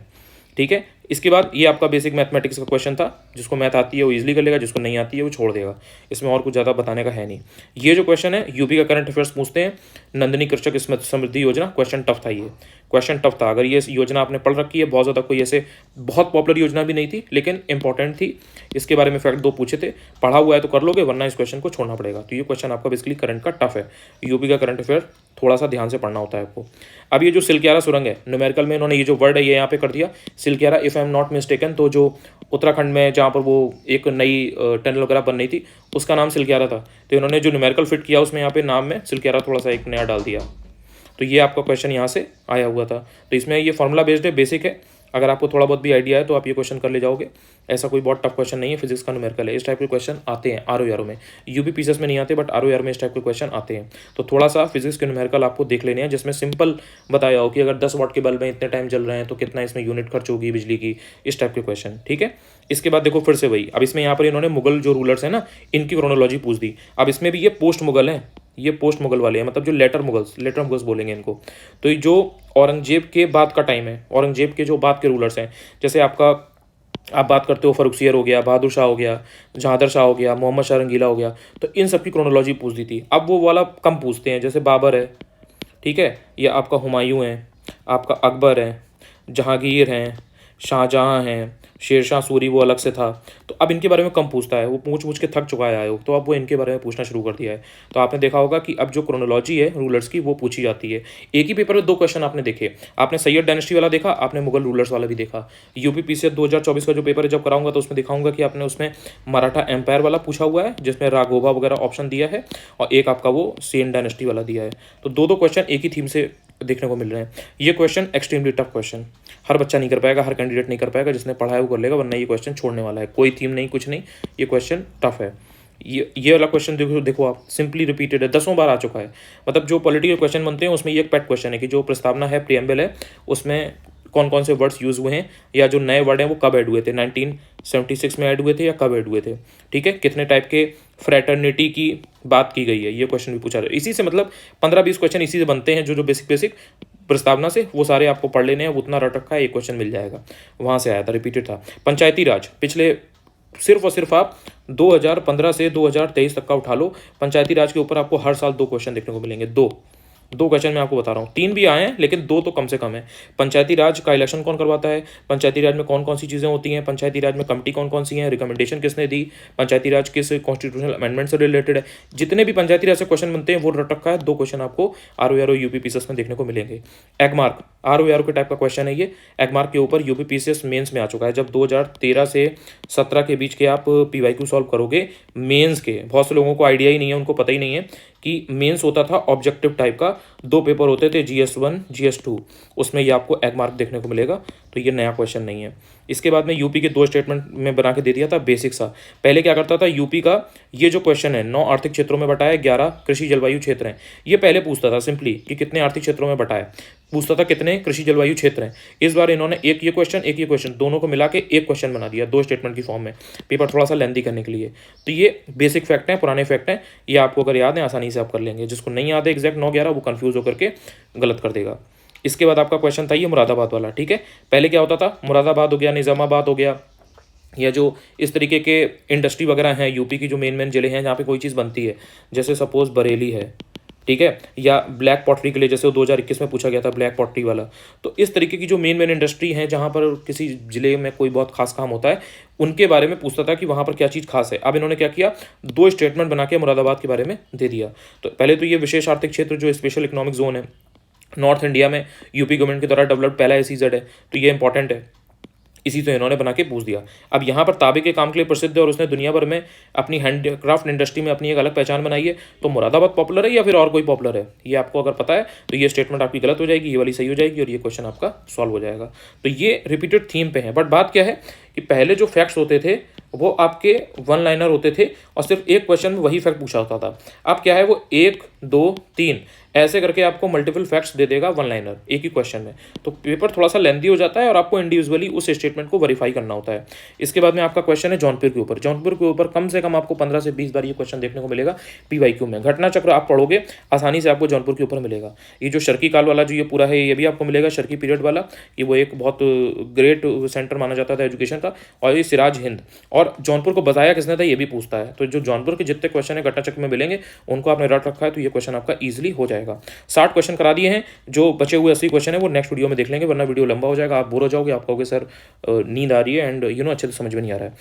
S1: ठीक है, इसके बाद ये आपका बेसिक मैथमेटिक्स का क्वेश्चन था, जिसको मैथ आती है वो इजीली कर लेगा, जिसको नहीं आती है वो छोड़ देगा, इसमें और कुछ ज़्यादा बताने का है नहीं। ये जो क्वेश्चन है यूपी का करंट अफेयर्स पूछते हैं, नंदिनी कृषक समृद्धि योजना, क्वेश्चन टफ था, ये क्वेश्चन टफ था। अगर ये योजना आपने पढ़ रखी है, बहुत ज़्यादा कोई ऐसे बहुत पॉपुलर योजना भी नहीं थी लेकिन इंपॉर्टेंट थी, इसके बारे में फैक्ट 2 पूछे थे, पढ़ा हुआ है तो कर लोगे, वरना इस क्वेश्चन को छोड़ना पड़ेगा। तो ये क्वेश्चन आपका बेसिकली करंट का टफ है, यूपी का करंट अफेयर थोड़ा सा ध्यान से पढ़ना होता है आपको। अब ये जो सिलक्यारा सुरंग है, न्यूमेरिकल में इन्होंने ये जो वर्ड है ये यहाँ पे कर दिया Silkyara, if I am not mistaken, तो जो उत्तराखंड में जहाँ पर वो एक नई टनल वगैरह बन रही थी उसका नाम सिलक्यारा था, तो इन्होंने जो न्यूमेरिकल फिट किया उसमें यहाँ पे नाम में सिलक्यारा थोड़ा सा एक नया डाल दिया। तो ये आपका क्वेश्चन यहाँ से आया हुआ था। तो इसमें ये फॉर्मूला बेस्ड है, बेसिक है, अगर आपको थोड़ा बहुत भी आइडिया है तो आप ये क्वेश्चन कर ले जाओगे, ऐसा कोई बहुत टफ क्वेश्चन नहीं है, फिजिक्स का न्यूमेरिकल है। इस टाइप के क्वेश्चन आते हैं आरओ में, यूपी पीसीएस में नहीं आते बट आरओ में इस टाइप के क्वेश्चन आते हैं। तो थोड़ा सा फिजिक्स के न्यूमेरिकल आपको देख लेने हैं, जिसमें सिंपल बताया हो कि अगर 10 वाट के बल्ब में इतने टाइम जल रहे हैं तो कितना इसमें यूनिट खर्च होगी बिजली की, इस टाइप के क्वेश्चन, ठीक है। इसके बाद देखो फिर से वही, अब इसमें यहाँ पर इन्होंने मुगल जो रूलर्स हैं ना इनकी क्रोनोलॉजी पूछ दी। अब इसमें भी ये पोस्ट मुगल हैं, ये पोस्ट मुगल वाले हैं, मतलब जो लेटर मुगल्स बोलेंगे इनको। तो ये जो औरंगजेब के बाद का टाइम है, औरंगजेब के जो बाद के रूलर्स हैं, जैसे आपका आप बात करते हो फरुखसियर हो गया, बहादुर शाह हो गया, जहांदर शाह हो गया, मोहम्मद शाह रंगीला हो गया, तो इन सब की क्रोनोलॉजी पूछ दी थी। अब वो वाला कम पूछते हैं, जैसे बाबर है, ठीक है, या आपका हुमायूं है, आपका अकबर है, जहांगीर हैं, शाहजहाँ हैं, शेरशाह सूरी वो अलग से था। तो अब इनके बारे में कम पूछता है, वो पूछ के थक चुका है आयोग, तो अब वो इनके बारे में पूछना शुरू कर दिया है। तो आपने देखा होगा कि अब जो क्रोनोलॉजी है रूलर्स की वो पूछी जाती है। एक ही पेपर में 2 क्वेश्चन आपने देखे, आपने सैयद डायनेस्टी वाला देखा, आपने मुगल रूलर्स वाला भी देखा। यूपी पीसीएस 2024 का जो पेपर है जब कराऊंगा तो उसमें दिखाऊंगा कि आपने उसमें मराठा एम्पायर वाला पूछा हुआ है, जिसमें राघोबा वगैरह ऑप्शन दिया है, और एक आपका वो सेन डायनेस्टी वाला दिया है। तो 2 क्वेश्चन एक ही थीम से देखने को मिल रहे हैं। ये क्वेश्चन एक्सट्रीमली टफ क्वेश्चन, हर बच्चा नहीं कर पाएगा, हर कैंडिडेट नहीं कर पाएगा, जिसने पढ़ा है वो कर लेगा, वरना ये क्वेश्चन छोड़ने वाला है, कोई थीम नहीं, कुछ नहीं, ये क्वेश्चन टफ है। ये वाला क्वेश्चन देखो आप, सिंपली रिपीटेड है, 10 बार आ चुका है। मतलब जो पॉलिटिकल क्वेश्चन बनते हैं उसमें ये एक पेट क्वेश्चन है कि जो प्रस्तावना है, प्रियम्बल है, उसमें कौन कौन से वर्ड्स यूज़ हुए हैं, या जो नए वर्ड हैं वो कब ऐड हुए थे, 1976 में ऐड हुए थे या कब ऐड हुए थे, ठीक है। कितने टाइप के फ्रेटर्निटी की बात की गई है, ये क्वेश्चन भी पूछा जाए। इसी से मतलब 15-20 क्वेश्चन इसी से बनते हैं, जो बेसिक प्रस्तावना से, वो सारे आपको पढ़ लेने हैं, उतना रट रखा है, एक क्वेश्चन मिल जाएगा, वहाँ से आया था, रिपीटेड था। पंचायती राज, पिछले सिर्फ और सिर्फ आप 2015 से 2023 तक का उठा लो, पंचायती राज के ऊपर आपको हर साल 2 क्वेश्चन देखने को मिलेंगे। 2 क्वेश्चन मैं आपको बता रहा हूँ, 3 भी आए हैं लेकिन 2 तो कम से कम है। पंचायती राज का इलेक्शन कौन करवाता है, पंचायती राज में कौन कौन सी चीज़ें होती हैं, पंचायती राज में कमेटी कौन कौन सी हैं, रिकमेंडेशन किसने दी, पंचायती राज किस कॉन्स्टिट्यूशनल अमेंडमेंट से रिलेटेड है, जितने भी पंचायती राज से क्वेश्चन बनते हैं वो रट रखा है। 2 क्वेश्चन आपको आरओ यूपी पीसीएस में देखने को मिलेंगे। एगमार्क आरओ के टाइप का क्वेश्चन है ये, एगमार्क के ऊपर यूपी पीसीएस मेंस में आ चुका है। जब 2013 से 17 के बीच के आप पीवाईक्यू सॉल्व करोगे मेंस के, बहुत से लोगों को आइडिया ही नहीं है, उनको पता ही नहीं है कि मेंस होता था ऑब्जेक्टिव टाइप का, 2 पेपर होते थे, GS1 GS2, उसमें ये आपको एगमार्क देखने को मिलेगा। तो ये नया क्वेश्चन नहीं है। इसके बाद में यूपी के 2 स्टेटमेंट में बना के दे दिया था बेसिक सा। पहले क्या करता था यूपी का, ये जो क्वेश्चन है 9 आर्थिक क्षेत्रों में बटा है, 11 कृषि जलवायु क्षेत्र हैं, ये पहले पूछता था सिंपली कि कितने आर्थिक क्षेत्रों में बटा है, पूछता था कितने कृषि जलवायु क्षेत्र हैं। इस बार इन्होंने एक ये क्वेश्चन दोनों को मिला के एक क्वेश्चन बना दिया 2 स्टेटमेंट की फॉर्म में, पेपर थोड़ा सा लेंथी करने के लिए। तो ये बेसिक फैक्ट हैं, पुराने फैक्ट हैं, ये आपको अगर याद है आसानी से आप कर लेंगे। जिसको नहीं याद है एग्जैक्ट 9-11 वो कंफ्यूज होकर के गलत कर देगा। इसके बाद आपका क्वेश्चन था ये मुरादाबाद वाला, ठीक है। पहले क्या होता था, मुरादाबाद हो गया, निज़ामाबाद हो गया, या जो इस तरीके के इंडस्ट्री वगैरह हैं यूपी की, जो मेन जिले हैं जहाँ पे कोई चीज़ बनती है, जैसे सपोज बरेली है, ठीक है, या ब्लैक पॉटरी के लिए जैसे 2021 में पूछा गया था ब्लैक पॉटरी वाला। तो इस तरीके की जो मेन इंडस्ट्री है जहाँ पर किसी जिले में कोई बहुत खास काम होता है, उनके बारे में पूछता था कि वहाँ पर क्या चीज़ खास है। अब इन्होंने क्या किया, 2 स्टेटमेंट बना के मुरादाबाद के बारे में दे दिया। तो पहले तो ये विशेष आर्थिक क्षेत्र जो स्पेशल इकोनॉमिक जोन है नॉर्थ इंडिया में यूपी गवर्नमेंट के द्वारा डेवलप्ड पहला SEZ है, तो ये इंपॉर्टेंट है, इसी तो इन्होंने बना के पूछ दिया। अब यहाँ पर ताबे के काम के लिए प्रसिद्ध है और उसने दुनिया भर में अपनी हैंडक्राफ्ट इंडस्ट्री में अपनी एक अलग पहचान बनाई है। तो मुरादाबाद पॉपुलर है या फिर और कोई पॉपुलर है, ये आपको अगर पता है तो ये स्टेटमेंट आपकी गलत हो जाएगी, ये वाली सही हो जाएगी और ये क्वेश्चन आपका सॉल्व हो जाएगा। तो ये रिपीटेड थीम पे है। बट बात क्या है, कि पहले जो फैक्ट्स होते थे वो आपके वन लाइनर होते थे और सिर्फ एक क्वेश्चन में वही फैक्ट पूछा होता था। अब क्या है, वो 1 2 3 ऐसे करके आपको मल्टीपल फैक्ट्स दे देगा वन लाइनर एक ही क्वेश्चन में। तो पेपर थोड़ा सा लेंदी हो जाता है और आपको इंडिविजुअली उस स्टेटमेंट को वेरीफाई करना होता है। इसके बाद में आपका क्वेश्चन है जौनपुर के ऊपर। जौनपुर के ऊपर कम से कम आपको 15 से 20 बार ये क्वेश्चन देखने को मिलेगा पीवाईक्यू में। घटना चक्र आप पढ़ोगे आसानी से आपको जौनपुर के ऊपर मिलेगा। ये जो शर्की काल वाला जो ये पूरा है ये भी आपको मिलेगा, शर्की पीरियड वाला। ये वो एक बहुत ग्रेट सेंटर माना जाता था एजुकेशन का। और ये सिराज हिंद और जौनपुर को बताया किसने था ये भी पूछता है। तो जो जौनपुर के जितने क्वेश्चन है घटना चक्र में मिलेंगे उनको आपने रट रखा है तो ये क्वेश्चन आपका ईजिली हो जाएगा। 60 क्वेश्चन करा दिए हैं, जो बचे हुए 80 क्वेश्चन है वो नेक्स्ट वीडियो में देख लेंगे, वरना वीडियो लंबा हो जाएगा, आप बोर हो जाओगे, आप कहोगे सर नींद आ रही है एंड अच्छे से समझ में नहीं आ रहा है।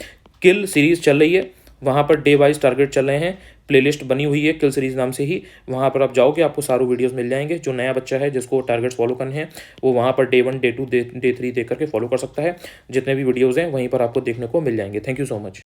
S1: किल सीरीज चल रही है, वहाँ पर डे वाइज टारगेट चल रहे हैं, प्लेलिस्ट बनी हुई है किल सीरीज नाम से ही। वहाँ पर आप जाओगे आपको सारे वीडियोस मिल जाएंगे। जो नया बच्चा है जिसको टारगेट्स फॉलो करने हैं वो वहाँ पर डे 1 डे 2 डे 3 देख करके फॉलो कर सकता है। जितने भी वीडियोज़ हैं वहीं पर आपको देखने को मिल जाएंगे। Thank you so much.